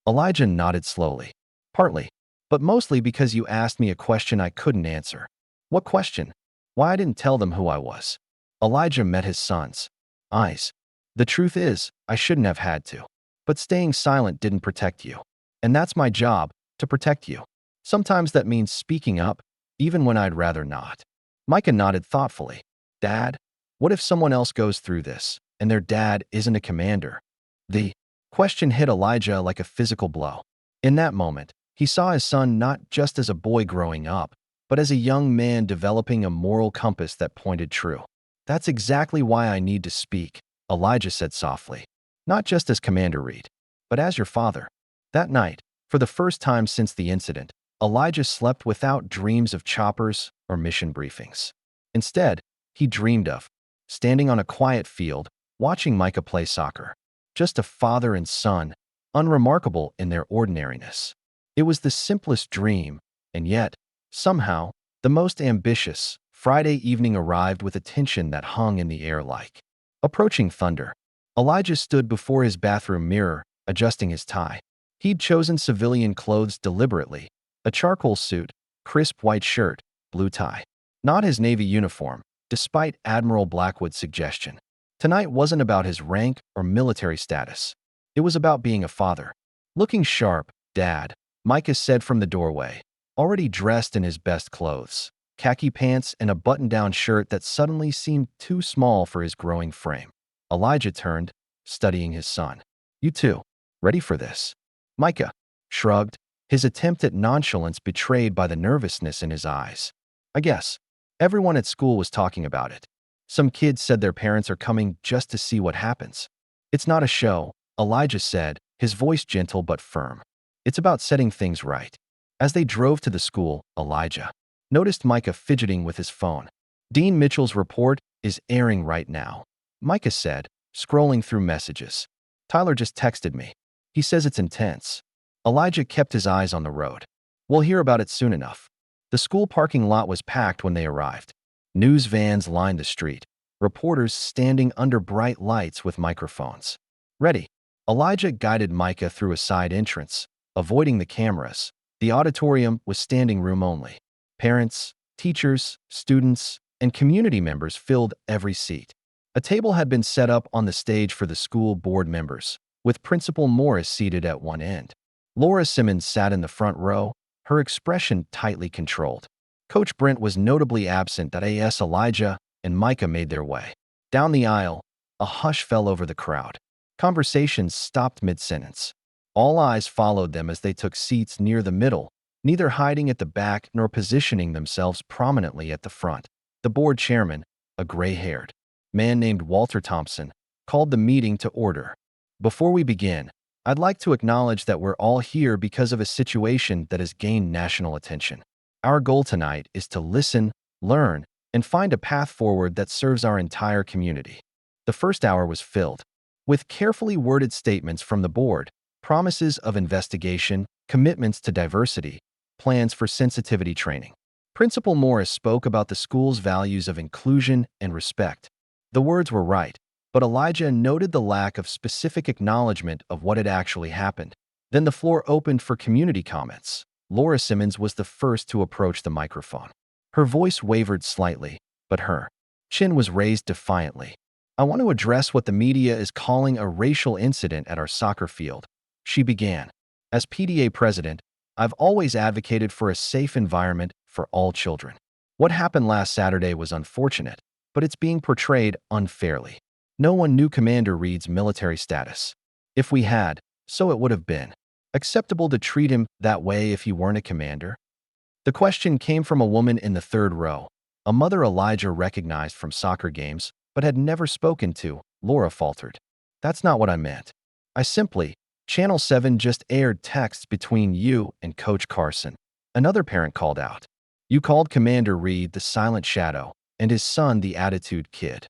Elijah nodded slowly. "Partly, but mostly because you asked me a question I couldn't answer." "What question?" "Why I didn't tell them who I was." Elijah met his son's eyes. "The truth is, I shouldn't have had to. But staying silent didn't protect you. And that's my job, to protect you. Sometimes that means speaking up, even when I'd rather not." Micah nodded thoughtfully. "Dad, what if someone else goes through this, and their dad isn't a commander?" The question hit Elijah like a physical blow. In that moment, he saw his son not just as a boy growing up, but as a young man developing a moral compass that pointed true. "That's exactly why I need to speak," Elijah said softly. "Not just as Commander Reed, but as your father." That night, for the first time since the incident, Elijah slept without dreams of choppers or mission briefings. Instead, he dreamed of standing on a quiet field, watching Micah play soccer. Just a father and son, unremarkable in their ordinariness. It was the simplest dream, and yet, somehow, the most ambitious. Friday evening arrived with a tension that hung in the air like approaching thunder. Elijah stood before his bathroom mirror, adjusting his tie. He'd chosen civilian clothes deliberately, a charcoal suit, crisp white shirt, blue tie. Not his Navy uniform, despite Admiral Blackwood's suggestion. Tonight wasn't about his rank or military status. It was about being a father. "Looking sharp, Dad," Micah said from the doorway, already dressed in his best clothes. Khaki pants and a button-down shirt that suddenly seemed too small for his growing frame. Elijah turned, studying his son. "You too. Ready for this?" Micah shrugged, his attempt at nonchalance betrayed by the nervousness in his eyes. "I guess. Everyone at school was talking about it. Some kids said their parents are coming just to see what happens." "It's not a show," Elijah said, his voice gentle but firm. "It's about setting things right." As they drove to the school, Elijah noticed Micah fidgeting with his phone. "Dean Mitchell's report is airing right now," Micah said, scrolling through messages. "Tyler just texted me. He says it's intense." Elijah kept his eyes on the road. "We'll hear about it soon enough." The school parking lot was packed when they arrived. News vans lined the street, reporters standing under bright lights with microphones. "Ready?" Elijah guided Micah through a side entrance, avoiding the cameras. The auditorium was standing room only. Parents, teachers, students, and community members filled every seat. A table had been set up on the stage for the school board members, with Principal Morris seated at one end. Laura Simmons sat in the front row, her expression tightly controlled. Coach Brent was notably absent as Elijah and Micah made their way. Down the aisle, a hush fell over the crowd. Conversations stopped mid-sentence. All eyes followed them as they took seats near the middle, neither hiding at the back nor positioning themselves prominently at the front. The board chairman, a gray-haired man named Walter Thompson, called the meeting to order. "Before we begin, I'd like to acknowledge that we're all here because of a situation that has gained national attention. Our goal tonight is to listen, learn, and find a path forward that serves our entire community." The first hour was filled with carefully worded statements from the board, promises of investigation, commitments to diversity, plans for sensitivity training. Principal Morris spoke about the school's values of inclusion and respect. The words were right, but Elijah noted the lack of specific acknowledgement of what had actually happened. Then the floor opened for community comments. Laura Simmons was the first to approach the microphone. Her voice wavered slightly, but her chin was raised defiantly. I want to address what the media is calling a racial incident at our soccer field. She began. As PTA president, I've always advocated for a safe environment for all children. What happened last Saturday was unfortunate, but it's being portrayed unfairly. No one knew Commander Reed's military status. If we had, so it would have been acceptable to treat him that way if he weren't a commander? The question came from a woman in the third row, a mother Elijah recognized from soccer games, but had never spoken to. Laura faltered. That's not what I meant. I simply, Channel 7 just aired texts between you and Coach Carson. Another parent called out. You called Commander Reed the silent shadow and his son the attitude kid.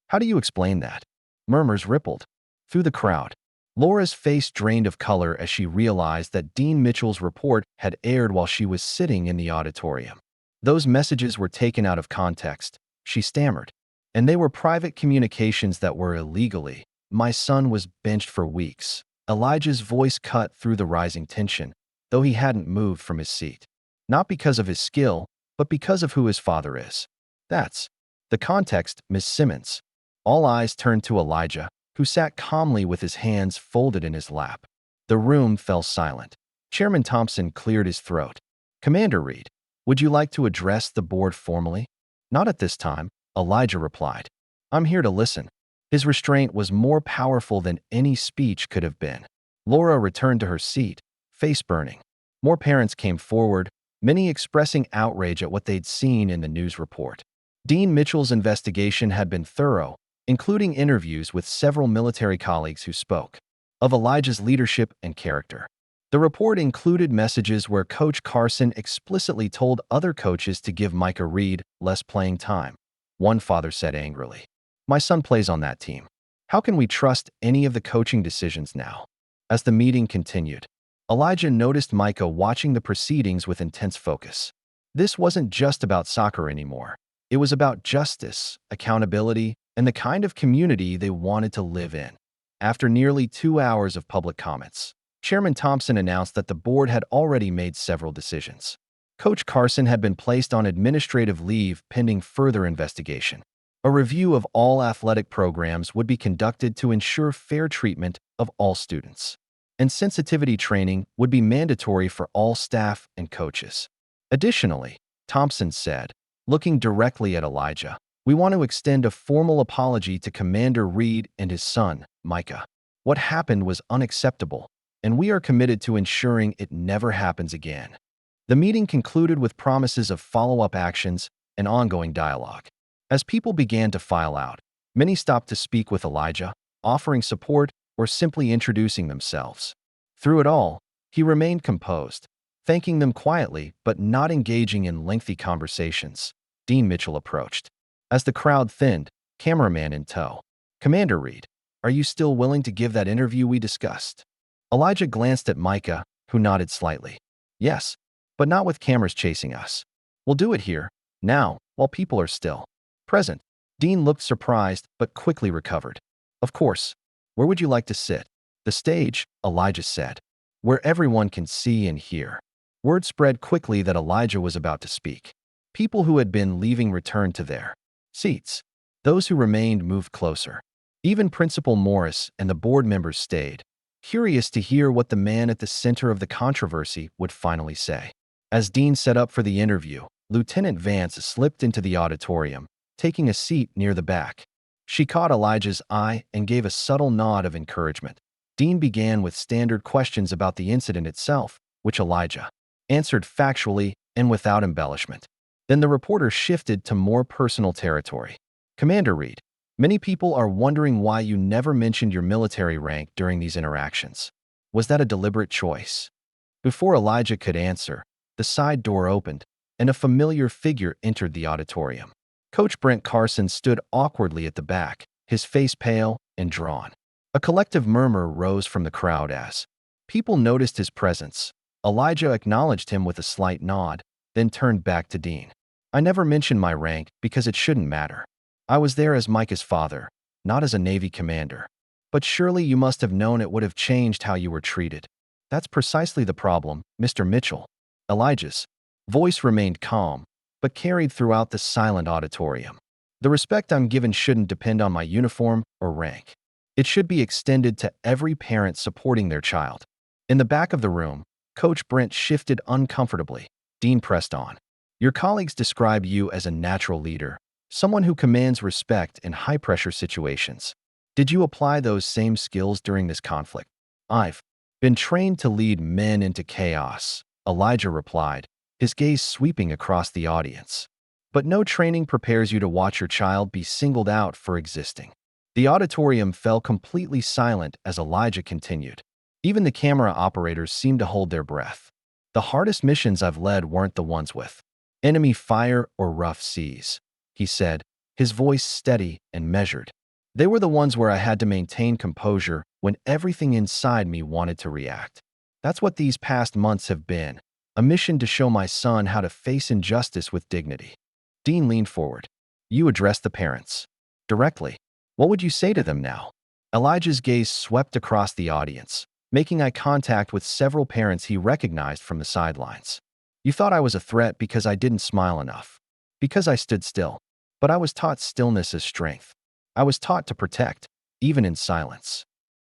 How do you explain that? Murmurs rippled through the crowd. Laura's face drained of color as she realized that Dean Mitchell's report had aired while she was sitting in the auditorium. Those messages were taken out of context, she stammered, and they were private communications that were illegally. My son was benched for weeks. Elijah's voice cut through the rising tension, though he hadn't moved from his seat. Not because of his skill, but because of who his father is. That's the context, Miss Simmons. All eyes turned to Elijah, who sat calmly with his hands folded in his lap. The room fell silent. Chairman Thompson cleared his throat. Commander Reed, would you like to address the board formally? Not at this time, Elijah replied. I'm here to listen. His restraint was more powerful than any speech could have been. Laura returned to her seat, face burning. More parents came forward, many expressing outrage at what they'd seen in the news report. Dean Mitchell's investigation had been thorough, including interviews with several military colleagues who spoke of Elijah's leadership and character. The report included messages where Coach Carson explicitly told other coaches to give Micah Reed less playing time. One father said angrily, my son plays on that team. How can we trust any of the coaching decisions now? As the meeting continued, Elijah noticed Micah watching the proceedings with intense focus. This wasn't just about soccer anymore. It was about justice, accountability, and the kind of community they wanted to live in. After nearly 2 hours of public comments, Chairman Thompson announced that the board had already made several decisions. Coach Carson had been placed on administrative leave pending further investigation. A review of all athletic programs would be conducted to ensure fair treatment of all students, and sensitivity training would be mandatory for all staff and coaches. Additionally, Thompson said, looking directly at Elijah, we want to extend a formal apology to Commander Reed and his son, Micah. What happened was unacceptable, and we are committed to ensuring it never happens again. The meeting concluded with promises of follow-up actions and ongoing dialogue. As people began to file out, many stopped to speak with Elijah, offering support or simply introducing themselves. Through it all, he remained composed, thanking them quietly but not engaging in lengthy conversations. Dean Mitchell approached. As the crowd thinned, cameraman in tow. Commander Reed, are you still willing to give that interview we discussed? Elijah glanced at Micah, who nodded slightly. Yes, but not with cameras chasing us. We'll do it here, now, while people are still present. Dean looked surprised but quickly recovered. Of course. Where would you like to sit? The stage, Elijah said. Where everyone can see and hear. Word spread quickly that Elijah was about to speak. People who had been leaving returned to their seats. Those who remained moved closer. Even Principal Morris and the board members stayed, curious to hear what the man at the center of the controversy would finally say. As Dean set up for the interview, Lieutenant Vance slipped into the auditorium, taking a seat near the back. She caught Elijah's eye and gave a subtle nod of encouragement. Dean began with standard questions about the incident itself, which Elijah answered factually and without embellishment. Then the reporter shifted to more personal territory. Commander Reed, many people are wondering why you never mentioned your military rank during these interactions. Was that a deliberate choice? Before Elijah could answer, the side door opened, and a familiar figure entered the auditorium. Coach Brent Carson stood awkwardly at the back, his face pale and drawn. A collective murmur rose from the crowd as people noticed his presence. Elijah acknowledged him with a slight nod, then turned back to Dean. I never mentioned my rank because it shouldn't matter. I was there as Micah's father, not as a Navy commander. But surely you must have known it would have changed how you were treated. That's precisely the problem, Mr. Mitchell. Elijah's voice remained calm, but carried throughout the silent auditorium. The respect I'm given shouldn't depend on my uniform or rank. It should be extended to every parent supporting their child. In the back of the room, Coach Brent shifted uncomfortably. Dean pressed on. Your colleagues describe you as a natural leader, someone who commands respect in high-pressure situations. Did you apply those same skills during this conflict? I've been trained to lead men into chaos, Elijah replied, his gaze sweeping across the audience. But no training prepares you to watch your child be singled out for existing. The auditorium fell completely silent as Elijah continued. Even the camera operators seemed to hold their breath. The hardest missions I've led weren't the ones with enemy fire or rough seas, he said, his voice steady and measured. They were the ones where I had to maintain composure when everything inside me wanted to react. That's what these past months have been, a mission to show my son how to face injustice with dignity. Dean leaned forward. You addressed the parents directly. What would you say to them now? Elijah's gaze swept across the audience, making eye contact with several parents he recognized from the sidelines. You thought I was a threat because I didn't smile enough, because I stood still. But I was taught stillness as strength. I was taught to protect, even in silence.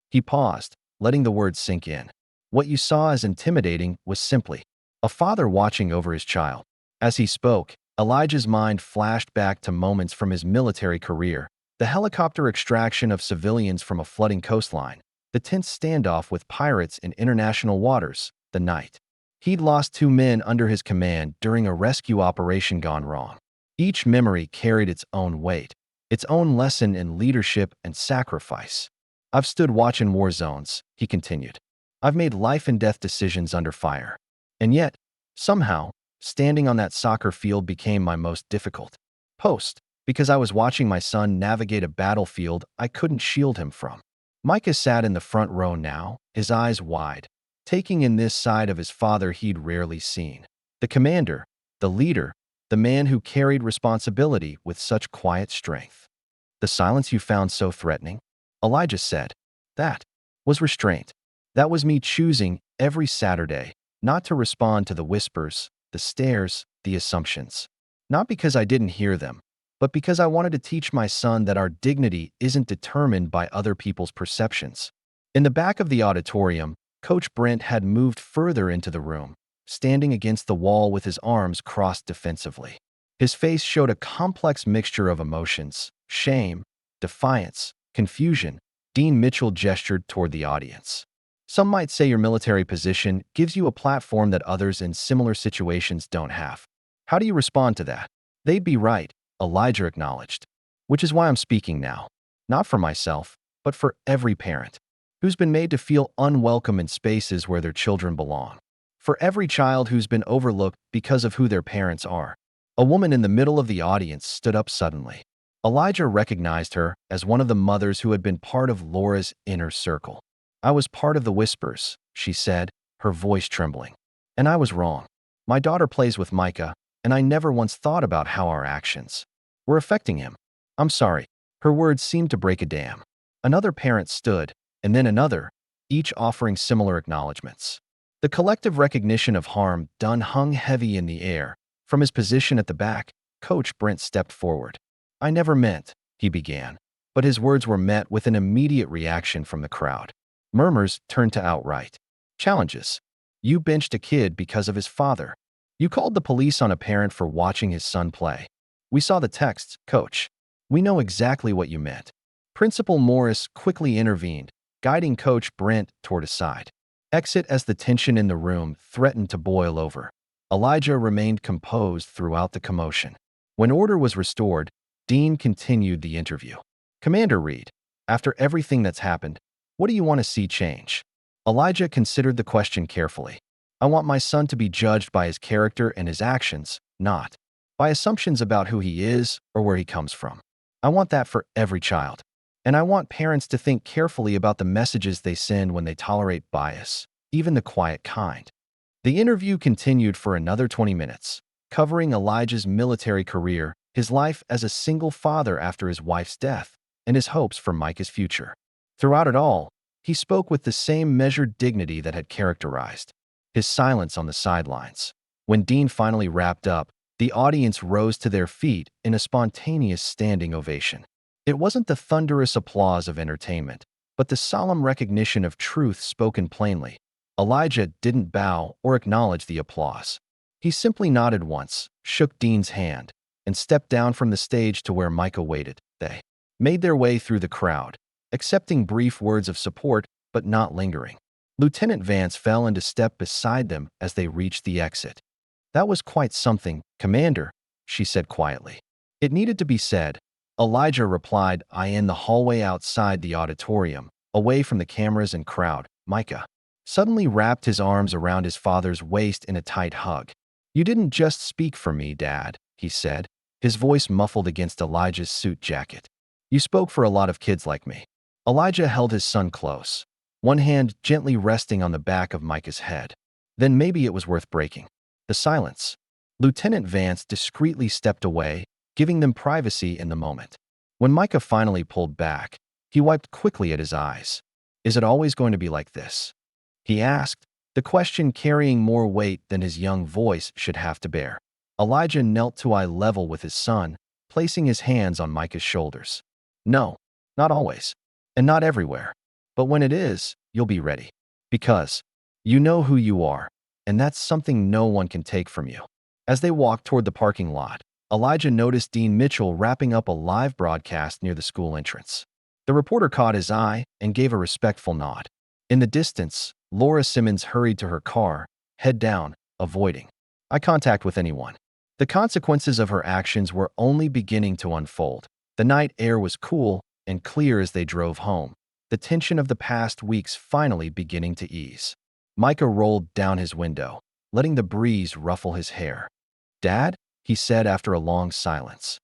He paused, letting the words sink in. What you saw as intimidating was simply a father watching over his child. As he spoke, Elijah's mind flashed back to moments from his military career, the helicopter extraction of civilians from a flooding coastline, the tense standoff with pirates in international waters, the night he'd lost 2 men under his command during a rescue operation gone wrong. Each memory carried its own weight, its own lesson in leadership and sacrifice. I've stood watch in war zones, he continued. I've made life and death decisions under fire. And yet, somehow, standing on that soccer field became my most difficult post, because I was watching my son navigate a battlefield I couldn't shield him from. Micah sat in the front row now, his eyes wide, taking in this side of his father he'd rarely seen. The commander, the leader, the man who carried responsibility with such quiet strength. The silence you found so threatening? Elijah said. That was restraint. That was me choosing every Saturday not to respond to the whispers, the stares, the assumptions. Not because I didn't hear them, but because I wanted to teach my son that our dignity isn't determined by other people's perceptions. In the back of the auditorium, Coach Brent had moved further into the room, standing against the wall with his arms crossed defensively. His face showed a complex mixture of emotions, shame, defiance, confusion. Dean Mitchell gestured toward the audience. Some might say your military position gives you a platform that others in similar situations don't have. How do you respond to that? They'd be right, Elijah acknowledged. Which is why I'm speaking now. Not for myself, but for every parent who's been made to feel unwelcome in spaces where their children belong. For every child who's been overlooked because of who their parents are. A woman in the middle of the audience stood up suddenly. Elijah recognized her as one of the mothers who had been part of Laura's inner circle. I was part of the whispers, she said, her voice trembling. And I was wrong. My daughter plays with Micah, and I never once thought about how our actions were affecting him. I'm sorry. Her words seemed to break a dam. Another parent stood, and then another, each offering similar acknowledgments. The collective recognition of harm done hung heavy in the air. From his position at the back, Coach Brent stepped forward. I never meant, he began, but his words were met with an immediate reaction from the crowd. Murmurs turned to outright challenges. You benched a kid because of his father. You called the police on a parent for watching his son play. We saw the texts, Coach. We know exactly what you meant. Principal Morris quickly intervened, guiding Coach Brent toward a side exit as the tension in the room threatened to boil over. Elijah remained composed throughout the commotion. When order was restored, Dean continued the interview. Commander Reed, after everything that's happened, what do you want to see change? Elijah considered the question carefully. I want my son to be judged by his character and his actions, not by assumptions about who he is or where he comes from. I want that for every child. And I want parents to think carefully about the messages they send when they tolerate bias, even the quiet kind. The interview continued for another 20 minutes, covering Elijah's military career, his life as a single father after his wife's death, and his hopes for Micah's future. Throughout it all, he spoke with the same measured dignity that had characterized his silence on the sidelines. When Dean finally wrapped up, The audience rose to their feet in a spontaneous standing ovation. It wasn't the thunderous applause of entertainment, but the solemn recognition of truth spoken plainly. Elijah didn't bow or acknowledge the applause. He simply nodded once, shook Dean's hand, and stepped down from the stage to where Micah waited. They made their way through the crowd, accepting brief words of support but not lingering. Lieutenant Vance fell into step beside them as they reached the exit. "That was quite something, Commander," she said quietly. "It needed to be said." Elijah replied, in the hallway outside the auditorium, away from the cameras and crowd. Micah suddenly wrapped his arms around his father's waist in a tight hug. "You didn't just speak for me, Dad," he said, his voice muffled against Elijah's suit jacket. "You spoke for a lot of kids like me." Elijah held his son close, one hand gently resting on the back of Micah's head. Then maybe it was worth breaking the silence. Lieutenant Vance discreetly stepped away, giving them privacy in the moment. When Micah finally pulled back, he wiped quickly at his eyes. "Is it always going to be like this?" he asked, the question carrying more weight than his young voice should have to bear. Elijah knelt to eye level with his son, placing his hands on Micah's shoulders. "No, not always, and not everywhere. But when it is, you'll be ready. Because you know who you are, and that's something no one can take from you." As they walked toward the parking lot, Elijah noticed Dean Mitchell wrapping up a live broadcast near the school entrance. The reporter caught his eye and gave a respectful nod. In the distance, Laura Simmons hurried to her car, head down, avoiding eye contact with anyone. The consequences of her actions were only beginning to unfold. The night air was cool and clear as they drove home, the tension of the past weeks finally beginning to ease. Micah rolled down his window, letting the breeze ruffle his hair. "Dad," he said after a long silence.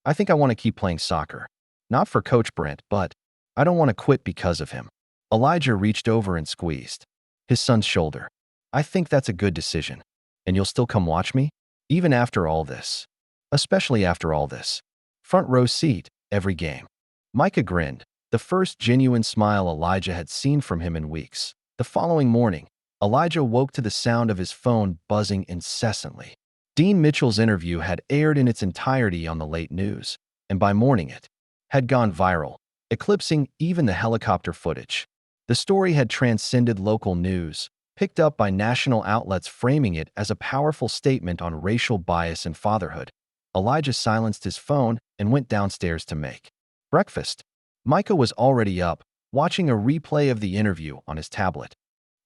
I think I want to keep playing soccer. Not for Coach Brent, but I don't want to quit because of him." Elijah reached over and squeezed his son's shoulder. "I think that's a good decision. And you'll still come watch me? Even after all this?" "Especially after all this. Front row seat, every game." Micah grinned, the first genuine smile Elijah had seen from him in weeks. The following morning, Elijah woke to the sound of his phone buzzing incessantly. Dean Mitchell's interview had aired in its entirety on the late news, and by morning it had gone viral, eclipsing even the helicopter footage. The story had transcended local news, picked up by national outlets framing it as a powerful statement on racial bias and fatherhood. Elijah silenced his phone and went downstairs to make breakfast. Micah was already up, watching a replay of the interview on his tablet.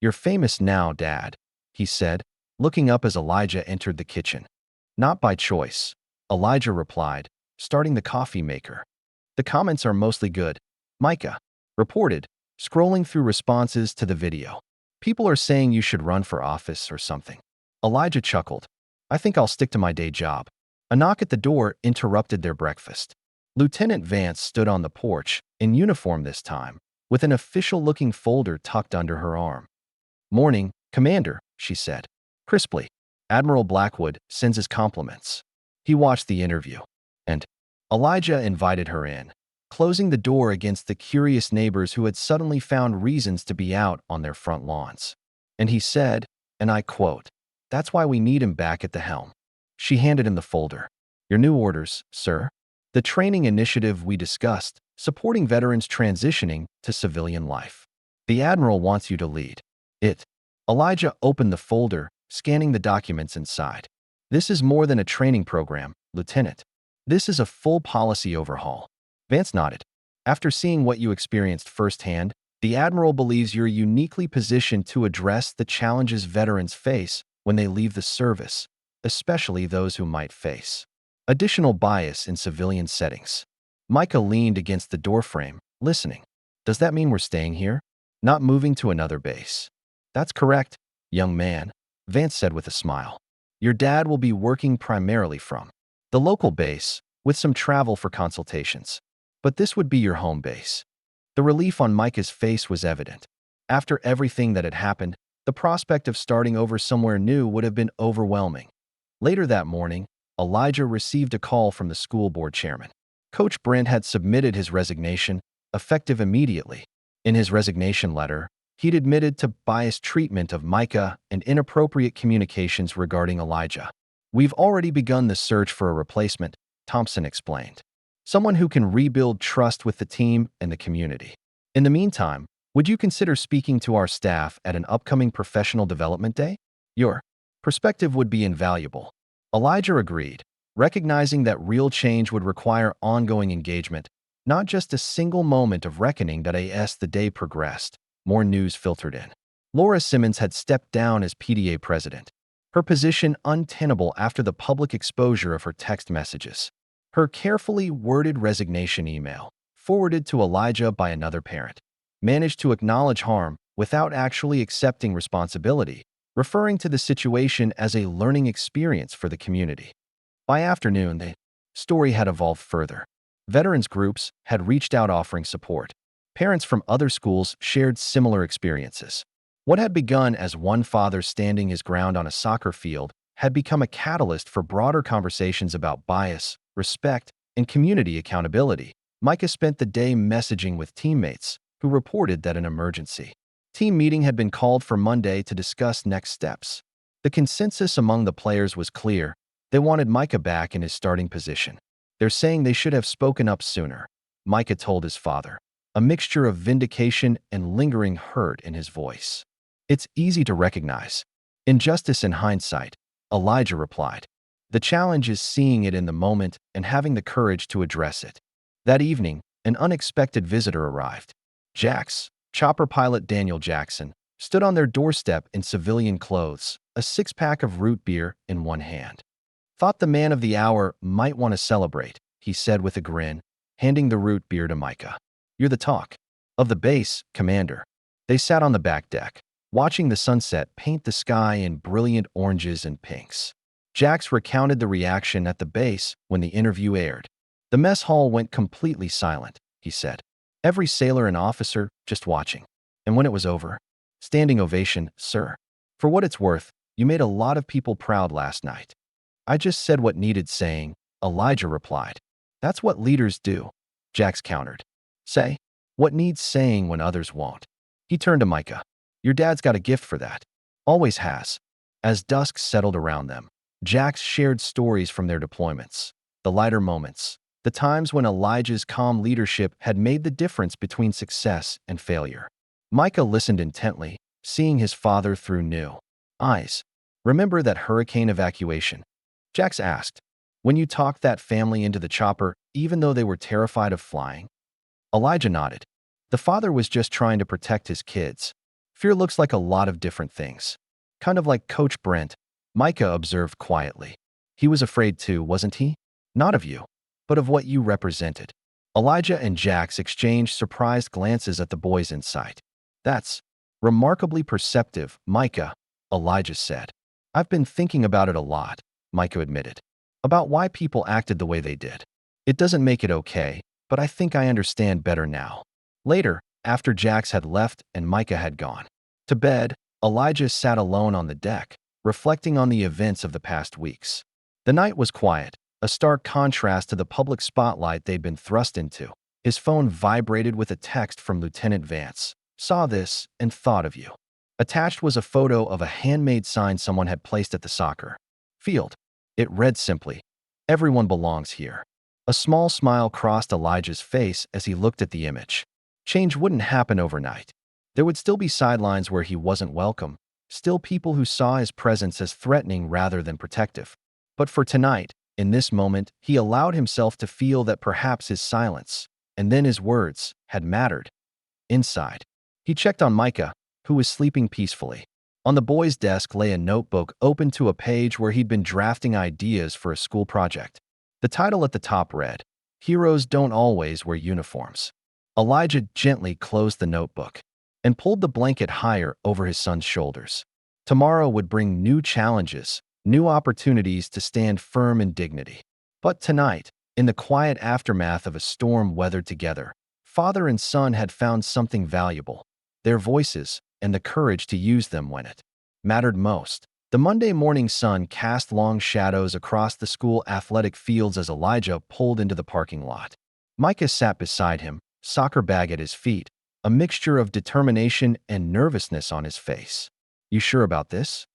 "You're famous now, Dad," he said, looking up as Elijah entered the kitchen. "Not by choice," Elijah replied, starting the coffee maker. "The comments are mostly good," Micah reported, scrolling through responses to the video. "People are saying you should run for office or something." Elijah chuckled. "I think I'll stick to my day job." A knock at the door interrupted their breakfast. Lieutenant Vance stood on the porch, in uniform this time, with an official-looking folder tucked under her arm. "Morning, Commander," she said, crisply. "Admiral Blackwood sends his compliments." He watched the interview, and Elijah invited her in, closing the door against the curious neighbors who had suddenly found reasons to be out on their front lawns. And he said, and I quote, "That's why we need him back at the helm." She handed him the folder. "Your new orders, sir. The training initiative we discussed, supporting veterans transitioning to civilian life. The Admiral wants you to lead it." Elijah opened the folder, scanning the documents inside. "This is more than a training program, Lieutenant. This is a full policy overhaul." Vance nodded. "After seeing what you experienced firsthand, the Admiral believes you're uniquely positioned to address the challenges veterans face when they leave the service, especially those who might face additional bias in civilian settings." Micah leaned against the doorframe, listening. "Does that mean we're staying here? Not moving to another base?" "That's correct, young man," Vance said with a smile. "Your dad will be working primarily from the local base, with some travel for consultations. But this would be your home base." The relief on Micah's face was evident. After everything that had happened, the prospect of starting over somewhere new would have been overwhelming. Later that morning, Elijah received a call from the school board chairman. Coach Brent had submitted his resignation, effective immediately. In his resignation letter, he'd admitted to biased treatment of Micah and inappropriate communications regarding Elijah. We've already begun the search for a replacement, Thompson explained. Someone who can rebuild trust with the team and the community. In the meantime, would you consider speaking to our staff at an upcoming professional development day? Your perspective would be invaluable. Elijah agreed, recognizing that real change would require ongoing engagement, not just a single moment of reckoning that as the day progressed, more news filtered in. Laura Simmons had stepped down as PTA president, her position untenable after the public exposure of her text messages. Her carefully worded resignation email, forwarded to Elijah by another parent, managed to acknowledge harm without actually accepting responsibility, referring to the situation as a learning experience for the community. By afternoon, the story had evolved further. Veterans groups had reached out offering support. Parents from other schools shared similar experiences. What had begun as one father standing his ground on a soccer field had become a catalyst for broader conversations about bias, respect, and community accountability. Micah spent the day messaging with teammates who reported that an emergency team meeting had been called for Monday to discuss next steps. The consensus among the players was clear. They wanted Micah back in his starting position. They're saying they should have spoken up sooner, Micah told his father, a mixture of vindication and lingering hurt in his voice. It's easy to recognize injustice in hindsight, Elijah replied. The challenge is seeing it in the moment and having the courage to address it. That evening, an unexpected visitor arrived. Jax, chopper pilot Daniel Jackson, stood on their doorstep in civilian clothes, a six-pack of root beer in one hand. Thought the man of the hour might want to celebrate, he said with a grin, handing the root beer to Micah. You're the talk of the base, Commander. They sat on the back deck, watching the sunset paint the sky in brilliant oranges and pinks. Jax recounted the reaction at the base when the interview aired. The mess hall went completely silent, he said. Every sailor and officer just watching. And when it was over, standing ovation, sir. For what it's worth, you made a lot of people proud last night. I just said what needed saying, Elijah replied. That's what leaders do, Jax countered. Say what needs saying when others won't. He turned to Micah. Your dad's got a gift for that. Always has. As dusk settled around them, Jax shared stories from their deployments, the lighter moments, the times when Elijah's calm leadership had made the difference between success and failure. Micah listened intently, seeing his father through new eyes. Remember that hurricane evacuation? Jax asked. When you talked that family into the chopper, even though they were terrified of flying? Elijah nodded. The father was just trying to protect his kids. Fear looks like a lot of different things. Kind of like Coach Brent, Micah observed quietly. He was afraid too, wasn't he? Not of you, but of what you represented. Elijah and Jax exchanged surprised glances at the boys in sight. That's remarkably perceptive, Micah, Elijah said. I've been thinking about it a lot, Micah admitted. About why people acted the way they did. It doesn't make it okay, but I think I understand better now. Later, after Jax had left and Micah had gone to bed, Elijah sat alone on the deck, reflecting on the events of the past weeks. The night was quiet, a stark contrast to the public spotlight they'd been thrust into. His phone vibrated with a text from Lieutenant Vance. Saw this and thought of you. Attached was a photo of a handmade sign someone had placed at the soccer field. It read simply, "Everyone belongs here." A small smile crossed Elijah's face as he looked at the image. Change wouldn't happen overnight. There would still be sidelines where he wasn't welcome, still people who saw his presence as threatening rather than protective. But for tonight, in this moment, he allowed himself to feel that perhaps his silence, and then his words, had mattered. Inside, he checked on Micah, who was sleeping peacefully. On the boy's desk lay a notebook open to a page where he'd been drafting ideas for a school project. The title at the top read, "Heroes Don't Always Wear Uniforms." Elijah gently closed the notebook and pulled the blanket higher over his son's shoulders. Tomorrow would bring new challenges, new opportunities to stand firm in dignity. But tonight, in the quiet aftermath of a storm weathered together, father and son had found something valuable, their voices and the courage to use them when it mattered most. The Monday morning sun cast long shadows across the school athletic fields as Elijah pulled into the parking lot. Micah sat beside him, soccer bag at his feet, a mixture of determination and nervousness on his face. You sure about this?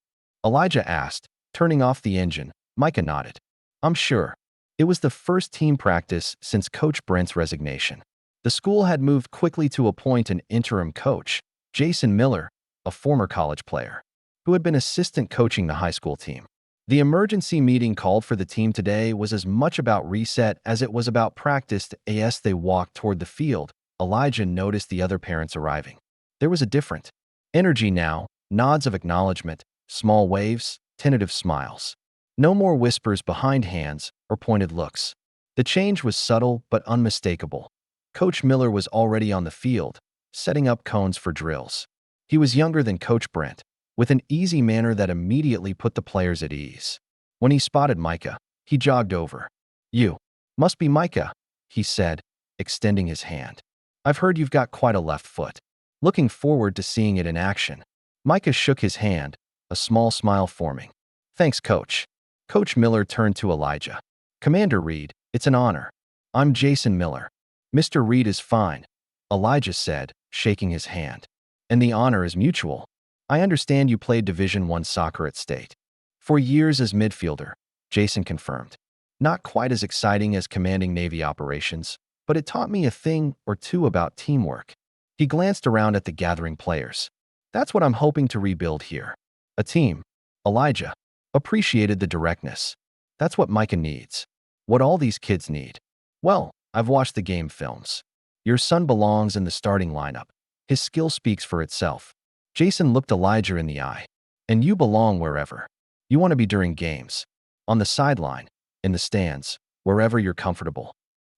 Elijah asked, turning off the engine, Micah nodded. I'm sure. It was the first team practice since Coach Brent's resignation. The school had moved quickly to appoint an interim coach, Jason Miller, a former college player, who had been assistant coaching the high school team. The emergency meeting called for the team today was as much about reset as it was about practice. As they walked toward the field, Elijah noticed the other parents arriving. There was a different energy now, nods of acknowledgement, small waves, tentative smiles. No more whispers behind hands or pointed looks. The change was subtle but unmistakable. Coach Miller was already on the field, setting up cones for drills. He was younger than Coach Brent, with an easy manner that immediately put the players at ease. When he spotted Micah, he jogged over. You must be Micah, he said, extending his hand. I've heard you've got quite a left foot. Looking forward to seeing it in action. Micah shook his hand, a small smile forming. Thanks, Coach. Coach Miller turned to Elijah. Commander Reed, it's an honor. I'm Jason Miller. Mr. Reed is fine, Elijah said, shaking his hand. And the honor is mutual. I understand you played Division I soccer at State. For years as midfielder, Jason confirmed. Not quite as exciting as commanding Navy operations, but it taught me a thing or two about teamwork. He glanced around at the gathering players. That's what I'm hoping to rebuild here. A team. Elijah appreciated the directness. That's what Micah needs. What all these kids need. Well, I've watched the game films. Your son belongs in the starting lineup. His skill speaks for itself. Jason looked Elijah in the eye. And you belong wherever. You want to be during games. On the sideline, in the stands, wherever you're comfortable.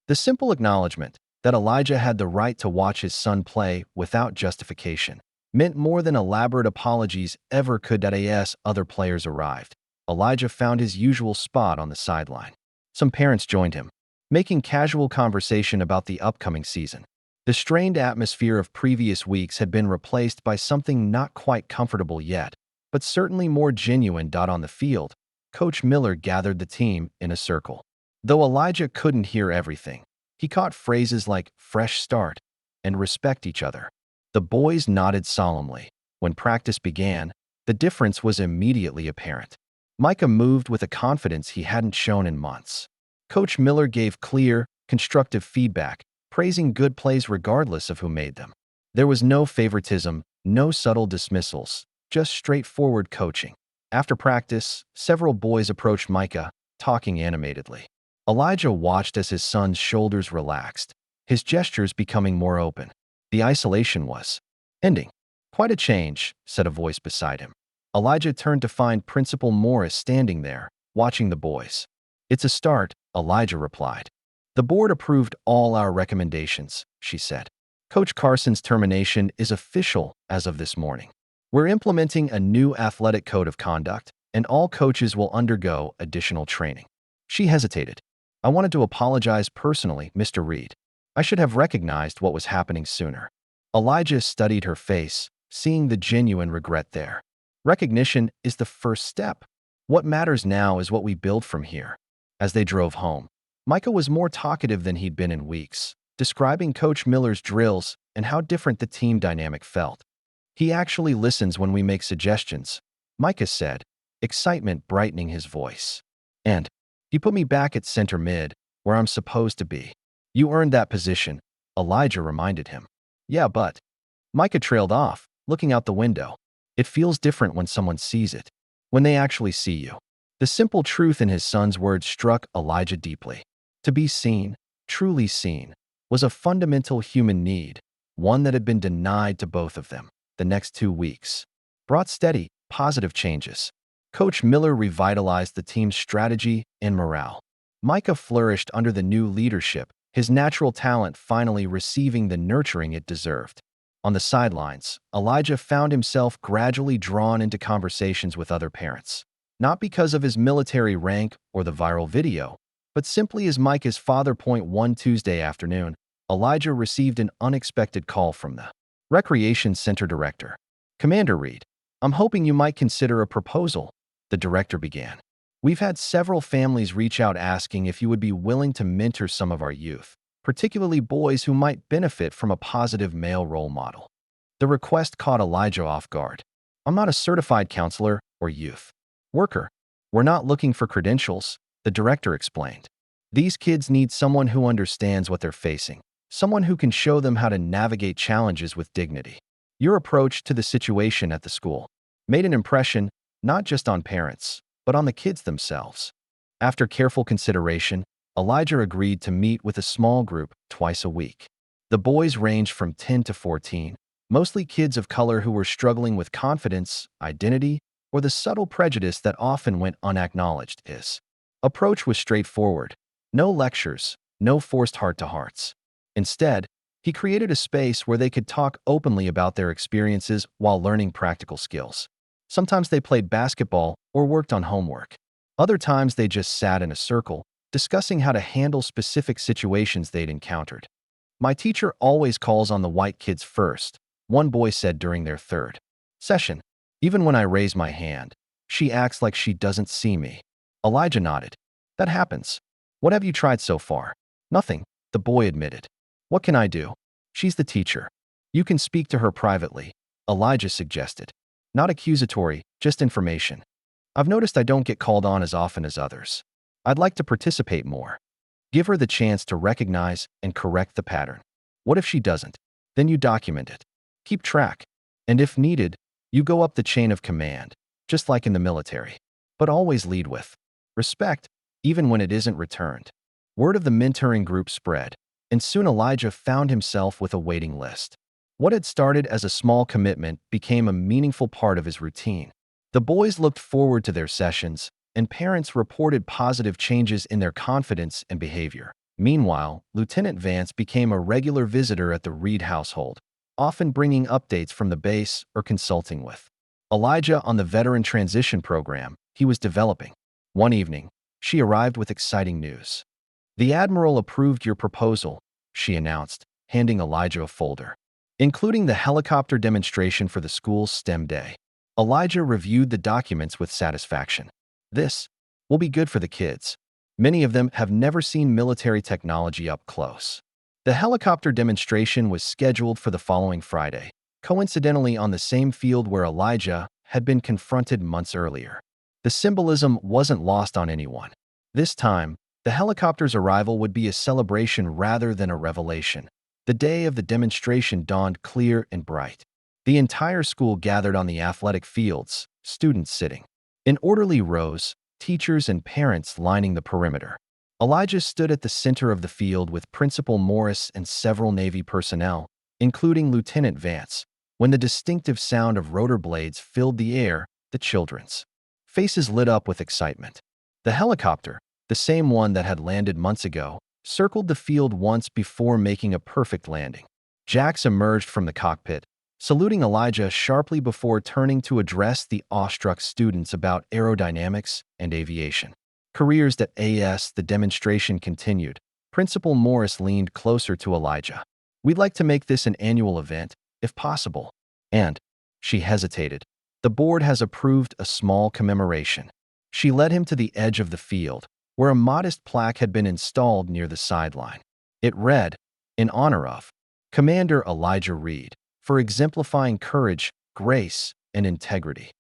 The simple acknowledgement that Elijah had the right to watch his son play without justification meant more than elaborate apologies ever could. As other players arrived, Elijah found his usual spot on the sideline. Some parents joined him, making casual conversation about the upcoming season. The strained atmosphere of previous weeks had been replaced by something not quite comfortable yet, but certainly more genuine. On the field, Coach Miller gathered the team in a circle. Though Elijah couldn't hear everything, he caught phrases like fresh start and respect each other. The boys nodded solemnly. When practice began, the difference was immediately apparent. Micah moved with a confidence he hadn't shown in months. Coach Miller gave clear, constructive feedback, praising good plays regardless of who made them. There was no favoritism, no subtle dismissals, just straightforward coaching. After practice, several boys approached Micah, talking animatedly. Elijah watched as his son's shoulders relaxed, his gestures becoming more open. The isolation was ending. Quite a change, said a voice beside him. Elijah turned to find Principal Morris standing there, watching the boys. It's a start, Elijah replied. The board approved all our recommendations, she said. Coach Carson's termination is official as of this morning. We're implementing a new athletic code of conduct, and all coaches will undergo additional training. She hesitated. I wanted to apologize personally, Mr. Reed. I should have recognized what was happening sooner. Elijah studied her face, seeing the genuine regret there. Recognition is the first step. What matters now is what we build from here. As they drove home, Micah was more talkative than he'd been in weeks, describing Coach Miller's drills and how different the team dynamic felt. He actually listens when we make suggestions, Micah said, excitement brightening his voice. And he put me back at center mid, where I'm supposed to be. You earned that position, Elijah reminded him. Yeah, but Micah trailed off, looking out the window. It feels different when someone sees it, when they actually see you. The simple truth in his son's words struck Elijah deeply. To be seen, truly seen, was a fundamental human need, one that had been denied to both of them. The next 2 weeks brought steady, positive changes. Coach Miller revitalized the team's strategy and morale. Micah flourished under the new leadership, his natural talent finally receiving the nurturing it deserved. On the sidelines, Elijah found himself gradually drawn into conversations with other parents. Not because of his military rank or the viral video, but simply as Micah's father. One Tuesday afternoon, Elijah received an unexpected call from the Recreation Center director. Commander Reed, I'm hoping you might consider a proposal, the director began. We've had several families reach out asking if you would be willing to mentor some of our youth, particularly boys who might benefit from a positive male role model. The request caught Elijah off guard. I'm not a certified counselor or youth worker. We're not looking for credentials, the director explained. These kids need someone who understands what they're facing, someone who can show them how to navigate challenges with dignity. Your approach to the situation at the school made an impression not just on parents, but on the kids themselves. After careful consideration, Elijah agreed to meet with a small group twice a week. The boys ranged from 10 to 14, mostly kids of color who were struggling with confidence, identity, or the subtle prejudice that often went unacknowledged. His approach was straightforward. No lectures, no forced heart-to-hearts. Instead, he created a space where they could talk openly about their experiences while learning practical skills. Sometimes they played basketball or worked on homework. Other times they just sat in a circle, discussing how to handle specific situations they'd encountered. My teacher always calls on the white kids first, one boy said during their third session. Even when I raise my hand, she acts like she doesn't see me. Elijah nodded. That happens. What have you tried so far? Nothing, the boy admitted. What can I do? She's the teacher. You can speak to her privately, Elijah suggested. Not accusatory, just information. I've noticed I don't get called on as often as others. I'd like to participate more. Give her the chance to recognize and correct the pattern. What if she doesn't? Then you document it. Keep track. And if needed, you go up the chain of command, just like in the military. But always lead with respect, even when it isn't returned. Word of the mentoring group spread, and soon Elijah found himself with a waiting list. What had started as a small commitment became a meaningful part of his routine. The boys looked forward to their sessions, and parents reported positive changes in their confidence and behavior. Meanwhile, Lieutenant Vance became a regular visitor at the Reed household, often bringing updates from the base or consulting with Elijah on the veteran transition program he was developing. One evening, she arrived with exciting news. The Admiral approved your proposal, she announced, handing Elijah a folder, including the helicopter demonstration for the school's STEM day. Elijah reviewed the documents with satisfaction. This will be good for the kids. Many of them have never seen military technology up close. The helicopter demonstration was scheduled for the following Friday, coincidentally on the same field where Elijah had been confronted months earlier. The symbolism wasn't lost on anyone. This time, the helicopter's arrival would be a celebration rather than a revelation. The day of the demonstration dawned clear and bright. The entire school gathered on the athletic fields, students sitting in orderly rows, teachers and parents lining the perimeter. Elijah stood at the center of the field with Principal Morris and several Navy personnel, including Lieutenant Vance. When the distinctive sound of rotor blades filled the air, the children's faces lit up with excitement. The helicopter, the same one that had landed months ago, circled the field once before making a perfect landing. Jax emerged from the cockpit, saluting Elijah sharply before turning to address the awestruck students about aerodynamics and aviation. Careers at AS, the demonstration continued. Principal Morris leaned closer to Elijah. We'd like to make this an annual event, if possible. And, she hesitated, the board has approved a small commemoration. She led him to the edge of the field, where a modest plaque had been installed near the sideline. It read, in honor of Commander Elijah Reed, for exemplifying courage, grace, and integrity.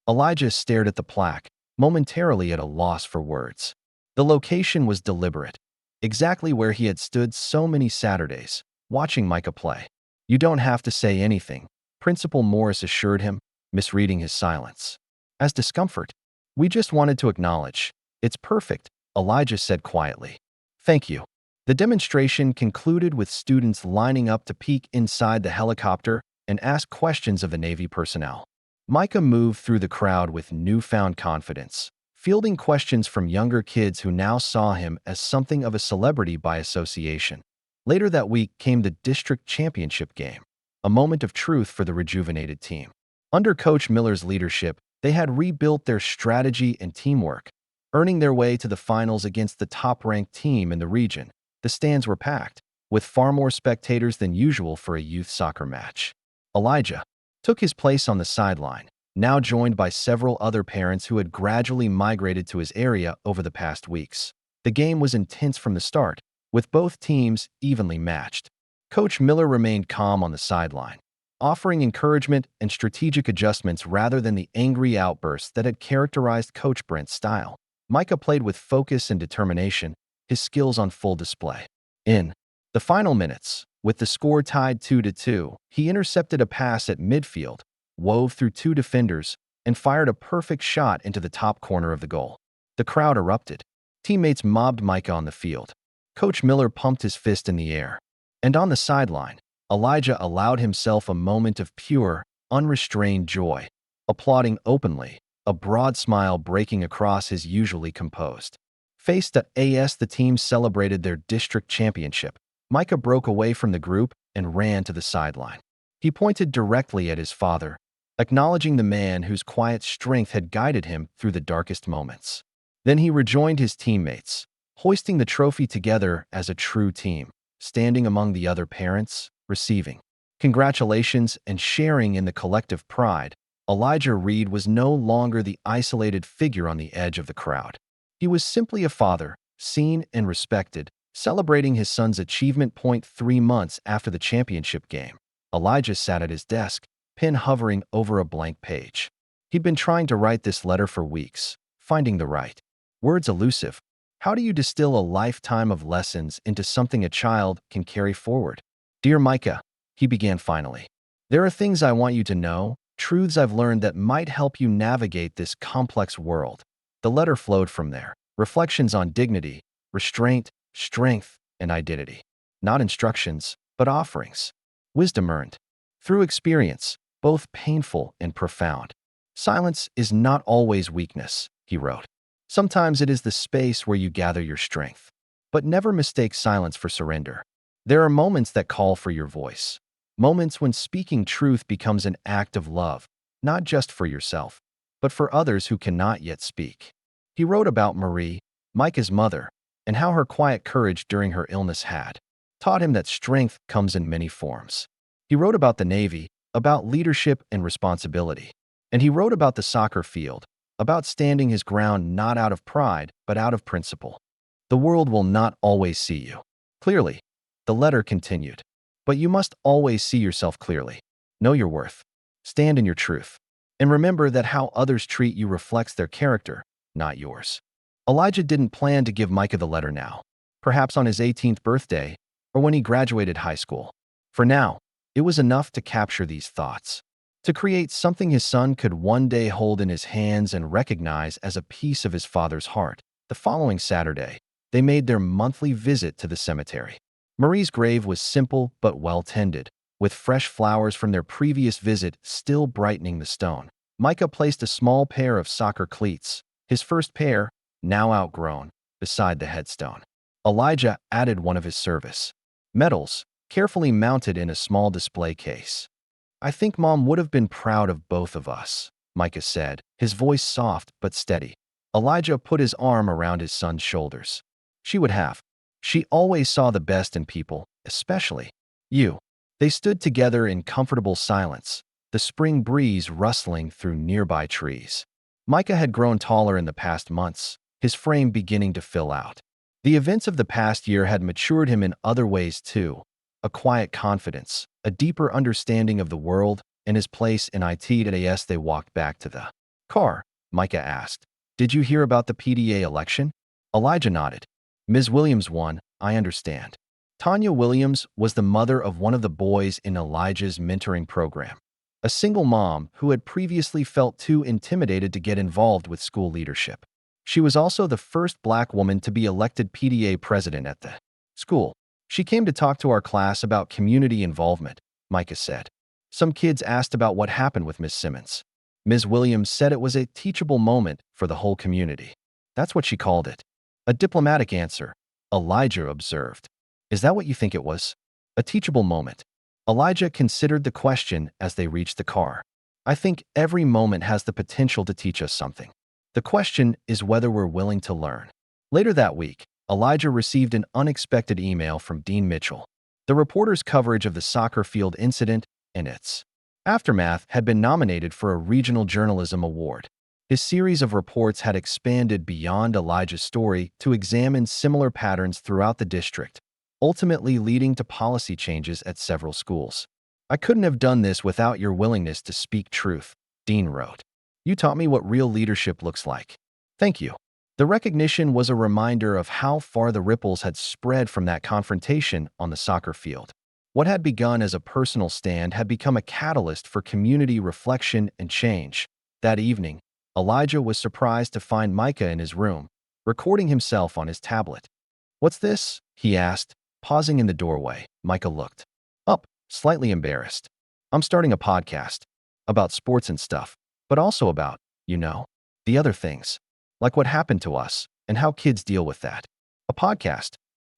Elijah stared at the plaque, momentarily at a loss for words. The location was deliberate, exactly where he had stood so many Saturdays, watching Micah play. You don't have to say anything, Principal Morris assured him, misreading his silence as discomfort. We just wanted to acknowledge. It's perfect, Elijah said quietly. Thank you. The demonstration concluded with students lining up to peek inside the helicopter and ask questions of the Navy personnel. Micah moved through the crowd with newfound confidence, fielding questions from younger kids who now saw him as something of a celebrity by association. Later that week came the district championship game, a moment of truth for the rejuvenated team. Under Coach Miller's leadership, they had rebuilt their strategy and teamwork, earning their way to the finals against the top-ranked team in the region. The stands were packed, with far more spectators than usual for a youth soccer match. Elijah took his place on the sideline, now joined by several other parents who had gradually migrated to his area over the past weeks. The game was intense from the start, with both teams evenly matched. Coach Miller remained calm on the sideline, offering encouragement and strategic adjustments rather than the angry outbursts that had characterized Coach Brent's style. Micah played with focus and determination, his skills on full display. In the final minutes, with the score tied 2-2, he intercepted a pass at midfield, wove through two defenders, and fired a perfect shot into the top corner of the goal. The crowd erupted. Teammates mobbed Micah on the field. Coach Miller pumped his fist in the air. And on the sideline, Elijah allowed himself a moment of pure, unrestrained joy, applauding openly, a broad smile breaking across his usually composed face. As the team celebrated their district championship, Micah broke away from the group and ran to the sideline. He pointed directly at his father, acknowledging the man whose quiet strength had guided him through the darkest moments. Then he rejoined his teammates, hoisting the trophy together as a true team, standing among the other parents, receiving congratulations and sharing in the collective pride. Elijah Reed was no longer the isolated figure on the edge of the crowd. He was simply a father, seen and respected, celebrating his son's achievement. 3 months after the championship game, Elijah sat at his desk, pen hovering over a blank page. He'd been trying to write this letter for weeks, finding the right words elusive. How do you distill a lifetime of lessons into something a child can carry forward? Dear Micah, he began finally. There are things I want you to know, truths I've learned that might help you navigate this complex world. The letter flowed from there. Reflections on dignity, restraint, strength, and identity. Not instructions, but offerings. Wisdom earned through experience, both painful and profound. Silence is not always weakness, he wrote. Sometimes it is the space where you gather your strength. But never mistake silence for surrender. There are moments that call for your voice. Moments when speaking truth becomes an act of love, not just for yourself, but for others who cannot yet speak. He wrote about Marie, Micah's mother, and how her quiet courage during her illness had taught him that strength comes in many forms. He wrote about the Navy, about leadership and responsibility. And he wrote about the soccer field, about standing his ground not out of pride, but out of principle. The world will not always see you clearly, the letter continued. But you must always see yourself clearly. Know your worth. Stand in your truth. And remember that how others treat you reflects their character, not yours. Elijah didn't plan to give Micah the letter now, perhaps on his 18th birthday or when he graduated high school. For now, it was enough to capture these thoughts, to create something his son could one day hold in his hands and recognize as a piece of his father's heart. The following Saturday, they made their monthly visit to the cemetery. Marie's grave was simple but well-tended, with fresh flowers from their previous visit still brightening the stone. Micah placed a small pair of soccer cleats, his first pair, now outgrown, beside the headstone. Elijah added one of his service medals, carefully mounted in a small display case. I think Mom would have been proud of both of us, Micah said, his voice soft but steady. Elijah put his arm around his son's shoulders. She would have. She always saw the best in people, especially you. They stood together in comfortable silence, the spring breeze rustling through nearby trees. Micah had grown taller in the past months, his frame beginning to fill out. The events of the past year had matured him in other ways too, a quiet confidence, a deeper understanding of the world and his place in it. As they walked back to the car, Micah asked, "Did you hear about the PTA election?" Elijah nodded. "Ms. Williams won, I understand." Tanya Williams was the mother of one of the boys in Elijah's mentoring program, a single mom who had previously felt too intimidated to get involved with school leadership. She was also the first Black woman to be elected PTA president at the school. "She came to talk to our class about community involvement," Micah said. Some kids asked about what happened with Ms. Simmons. Ms. Williams said it was a teachable moment for the whole community. That's what she called it. A diplomatic answer, Elijah observed. "Is that what you think it was? A teachable moment?" Elijah considered the question as they reached the car. "I think every moment has the potential to teach us something. The question is whether we're willing to learn." Later that week, Elijah received an unexpected email from Dean Mitchell. The reporter's coverage of the soccer field incident and its aftermath had been nominated for a regional journalism award. His series of reports had expanded beyond Elijah's story to examine similar patterns throughout the district, ultimately leading to policy changes at several schools. I couldn't have done this without your willingness to speak truth, Dean wrote. You taught me what real leadership looks like. Thank you. The recognition was a reminder of how far the ripples had spread from that confrontation on the soccer field. What had begun as a personal stand had become a catalyst for community reflection and change. That evening, Elijah was surprised to find Micah in his room, recording himself on his tablet. What's this? He asked, pausing in the doorway. Micah looked up, slightly embarrassed. I'm starting a podcast about sports and stuff, but also about, the other things, like what happened to us and how kids deal with that. A podcast?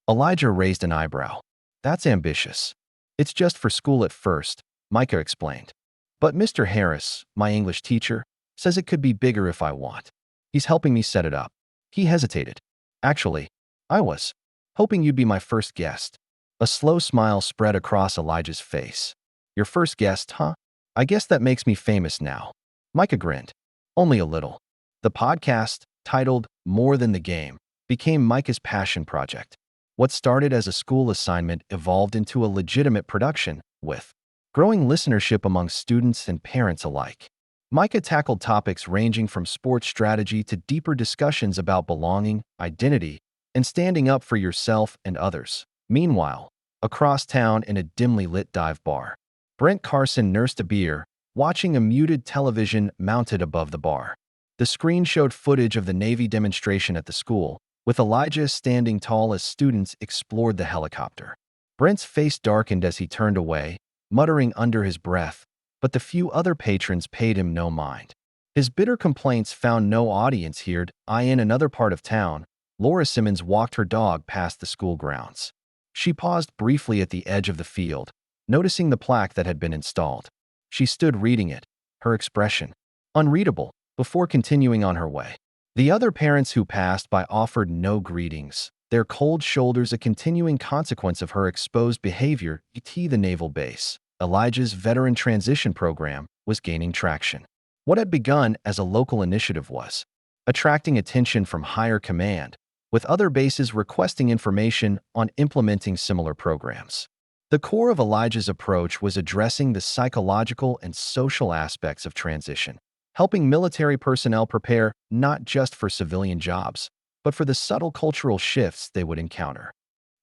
Elijah raised an eyebrow. That's ambitious. It's just for school at first, Micah explained. But Mr. Harris, my English teacher, says it could be bigger if I want. He's helping me set it up. He hesitated. Actually, I was hoping you'd be my first guest. A slow smile spread across Elijah's face. Your first guest, huh? I guess that makes me famous now. Micah grinned. Only a little. The podcast, titled More Than the Game, became Micah's passion project. What started as a school assignment evolved into a legitimate production, with growing listenership among students and parents alike. Micah tackled topics ranging from sports strategy to deeper discussions about belonging, identity, and standing up for yourself and others. Meanwhile, across town in a dimly lit dive bar, Brent Carson nursed a beer, watching a muted television mounted above the bar. The screen showed footage of the Navy demonstration at the school, with Elijah standing tall as students explored the helicopter. Brent's face darkened as he turned away, muttering under his breath, but the few other patrons paid him no mind. His bitter complaints found no audience here. In another part of town, Laura Simmons walked her dog past the school grounds. She paused briefly at the edge of the field, noticing the plaque that had been installed. She stood reading it, her expression unreadable, before continuing on her way. The other parents who passed by offered no greetings, their cold shoulders a continuing consequence of her exposed behavior. The naval base, Elijah's veteran transition program, was gaining traction. What had begun as a local initiative was attracting attention from higher command, with other bases requesting information on implementing similar programs. The core of Elijah's approach was addressing the psychological and social aspects of transition, helping military personnel prepare not just for civilian jobs, but for the subtle cultural shifts they would encounter.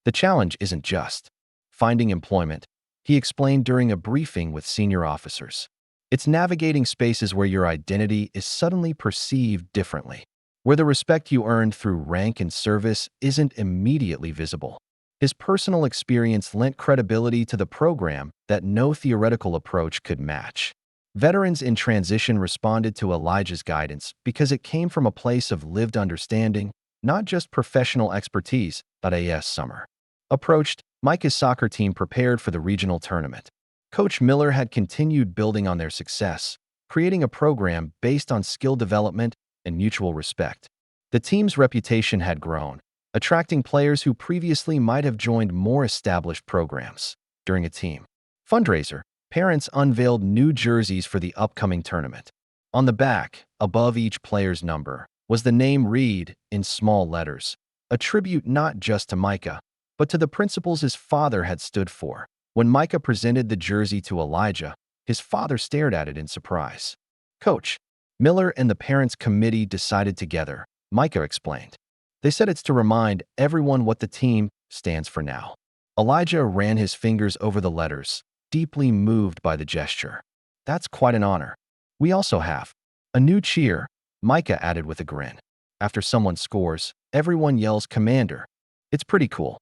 The challenge isn't just finding employment, he explained during a briefing with senior officers. It's navigating spaces where your identity is suddenly perceived differently, where the respect you earned through rank and service isn't immediately visible. His personal experience lent credibility to the program that no theoretical approach could match. Veterans in transition responded to Elijah's guidance because it came from a place of lived understanding, not just professional expertise. As summer approached, Micah's soccer team prepared for the regional tournament. Coach Miller had continued building on their success, creating a program based on skill development and mutual respect. The team's reputation had grown, attracting players who previously might have joined more established programs. During a team fundraiser, parents unveiled new jerseys for the upcoming tournament. On the back, above each player's number, was the name "Reed" in small letters, a tribute not just to Micah, but to the principles his father had stood for. When Micah presented the jersey to Elijah, his father stared at it in surprise. Coach Miller and the parents' committee decided together, Micah explained. They said it's to remind everyone what the team stands for now. Elijah ran his fingers over the letters, deeply moved by the gesture. That's quite an honor. We also have a new cheer, Micah added with a grin. After someone scores, everyone yells "Commander." It's pretty cool.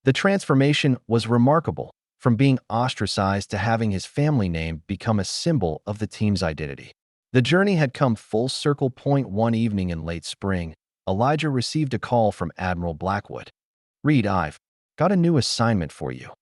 The transformation was remarkable, from being ostracized to having his family name become a symbol of the team's identity. The journey had come full circle. One evening in late spring, Elijah received a call from Admiral Blackwood. "Reed, I've got a new assignment for you,"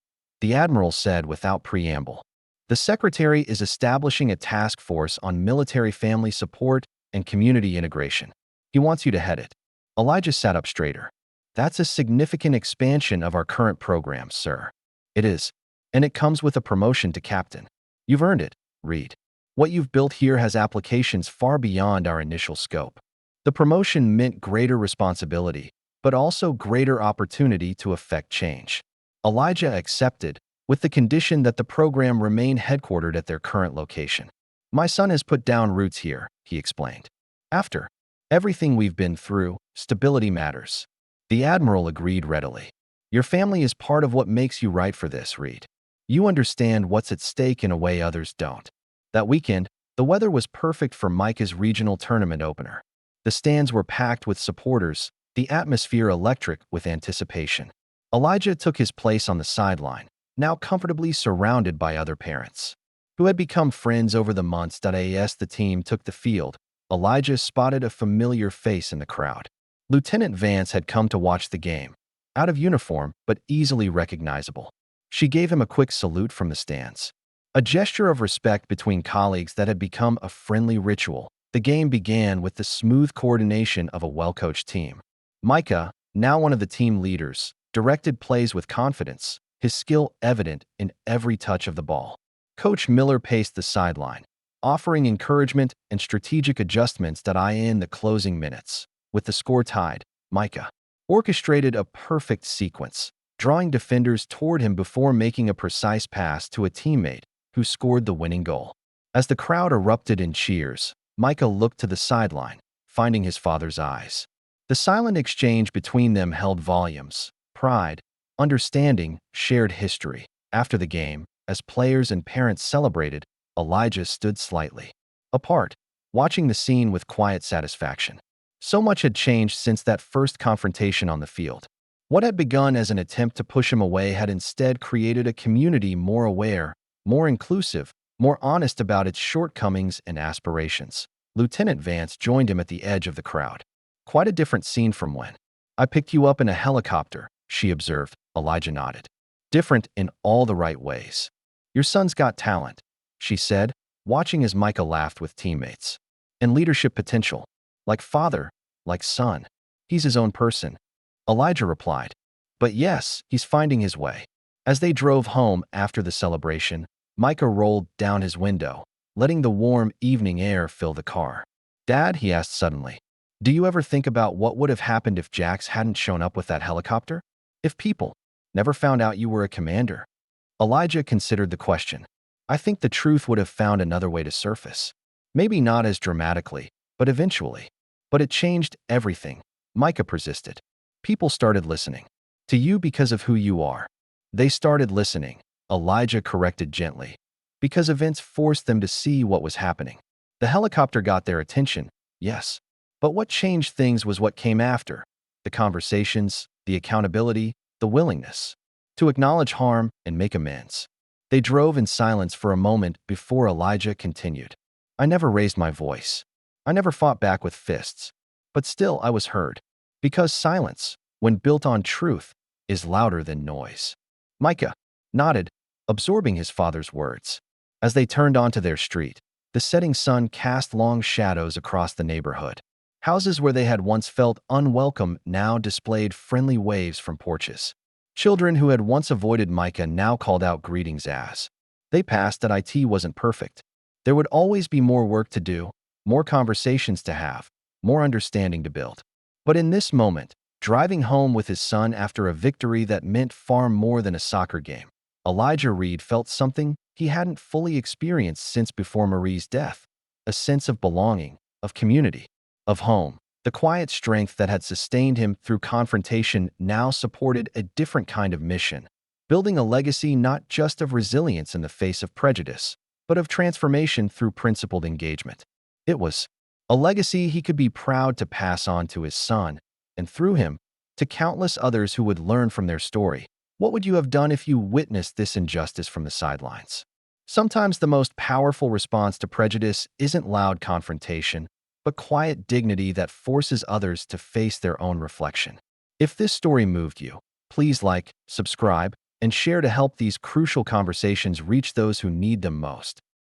the Admiral said without preamble. The Secretary is establishing a task force on military family support and community integration. He wants you to head it. Elijah sat up straighter. That's a significant expansion of our current program, sir. It is, and it comes with a promotion to captain. You've earned it, Reed. What you've built here has applications far beyond our initial scope. The promotion meant greater responsibility, but also greater opportunity to effect change. Elijah accepted, with the condition that the program remain headquartered at their current location. My son has put down roots here, he explained. After everything we've been through, stability matters. The Admiral agreed readily. Your family is part of what makes you right for this, Reed. You understand what's at stake in a way others don't. That weekend, the weather was perfect for Micah's regional tournament opener. The stands were packed with supporters, the atmosphere electric with anticipation. Elijah took his place on the sideline, now comfortably surrounded by other parents, who had become friends over the months. As the team took the field, Elijah spotted a familiar face in the crowd. Lieutenant Vance had come to watch the game, out of uniform but easily recognizable. She gave him a quick salute from the stands, a gesture of respect between colleagues that had become a friendly ritual. The game began with the smooth coordination of a well-coached team. Micah, now one of the team leaders, directed plays with confidence, his skill evident in every touch of the ball. Coach Miller paced the sideline, offering encouragement and strategic adjustments in the closing minutes. With the score tied, Micah orchestrated a perfect sequence, drawing defenders toward him before making a precise pass to a teammate who scored the winning goal. As the crowd erupted in cheers, Micah looked to the sideline, finding his father's eyes. The silent exchange between them held volumes: pride, understanding, shared history. After the game, as players and parents celebrated, Elijah stood slightly apart, watching the scene with quiet satisfaction. So much had changed since that first confrontation on the field. What had begun as an attempt to push him away had instead created a community more aware, more inclusive, more honest about its shortcomings and aspirations. Lieutenant Vance joined him at the edge of the crowd. Quite a different scene from when I picked you up in a helicopter, she observed. Elijah nodded. Different in all the right ways. Your son's got talent, she said, watching as Micah laughed with teammates. And leadership potential. Like father, like son. He's his own person, Elijah replied. But yes, he's finding his way. As they drove home after the celebration, Micah rolled down his window, letting the warm evening air fill the car. Dad, he asked suddenly, do you ever think about what would have happened if Jax hadn't shown up with that helicopter? If people never found out you were a commander? Elijah considered the question. I think the truth would have found another way to surface. Maybe not as dramatically, but eventually. But it changed everything, Micah persisted. People started listening to you because of who you are. They started listening, Elijah corrected gently, because events forced them to see what was happening. The helicopter got their attention, yes. But what changed things was what came after. The conversations, the accountability, the willingness to acknowledge harm and make amends. They drove in silence for a moment before Elijah continued. I never raised my voice. I never fought back with fists. But still I was heard. Because silence, when built on truth, is louder than noise. Micah nodded, absorbing his father's words. As they turned onto their street, the setting sun cast long shadows across the neighborhood. Houses where they had once felt unwelcome now displayed friendly waves from porches. Children who had once avoided Micah now called out greetings as they passed. That it wasn't perfect. There would always be more work to do, more conversations to have, more understanding to build. But in this moment, driving home with his son after a victory that meant far more than a soccer game, Elijah Reed felt something he hadn't fully experienced since before Marie's death: a sense of belonging, of community, of home. The quiet strength that had sustained him through confrontation now supported a different kind of mission, building a legacy not just of resilience in the face of prejudice, but of transformation through principled engagement. It was a legacy he could be proud to pass on to his son, and through him, to countless others who would learn from their story. What would you have done if you witnessed this injustice from the sidelines? Sometimes the most powerful response to prejudice isn't loud confrontation, but quiet dignity that forces others to face their own reflection. If this story moved you, please like, subscribe, and share to help these crucial conversations reach those who need them most.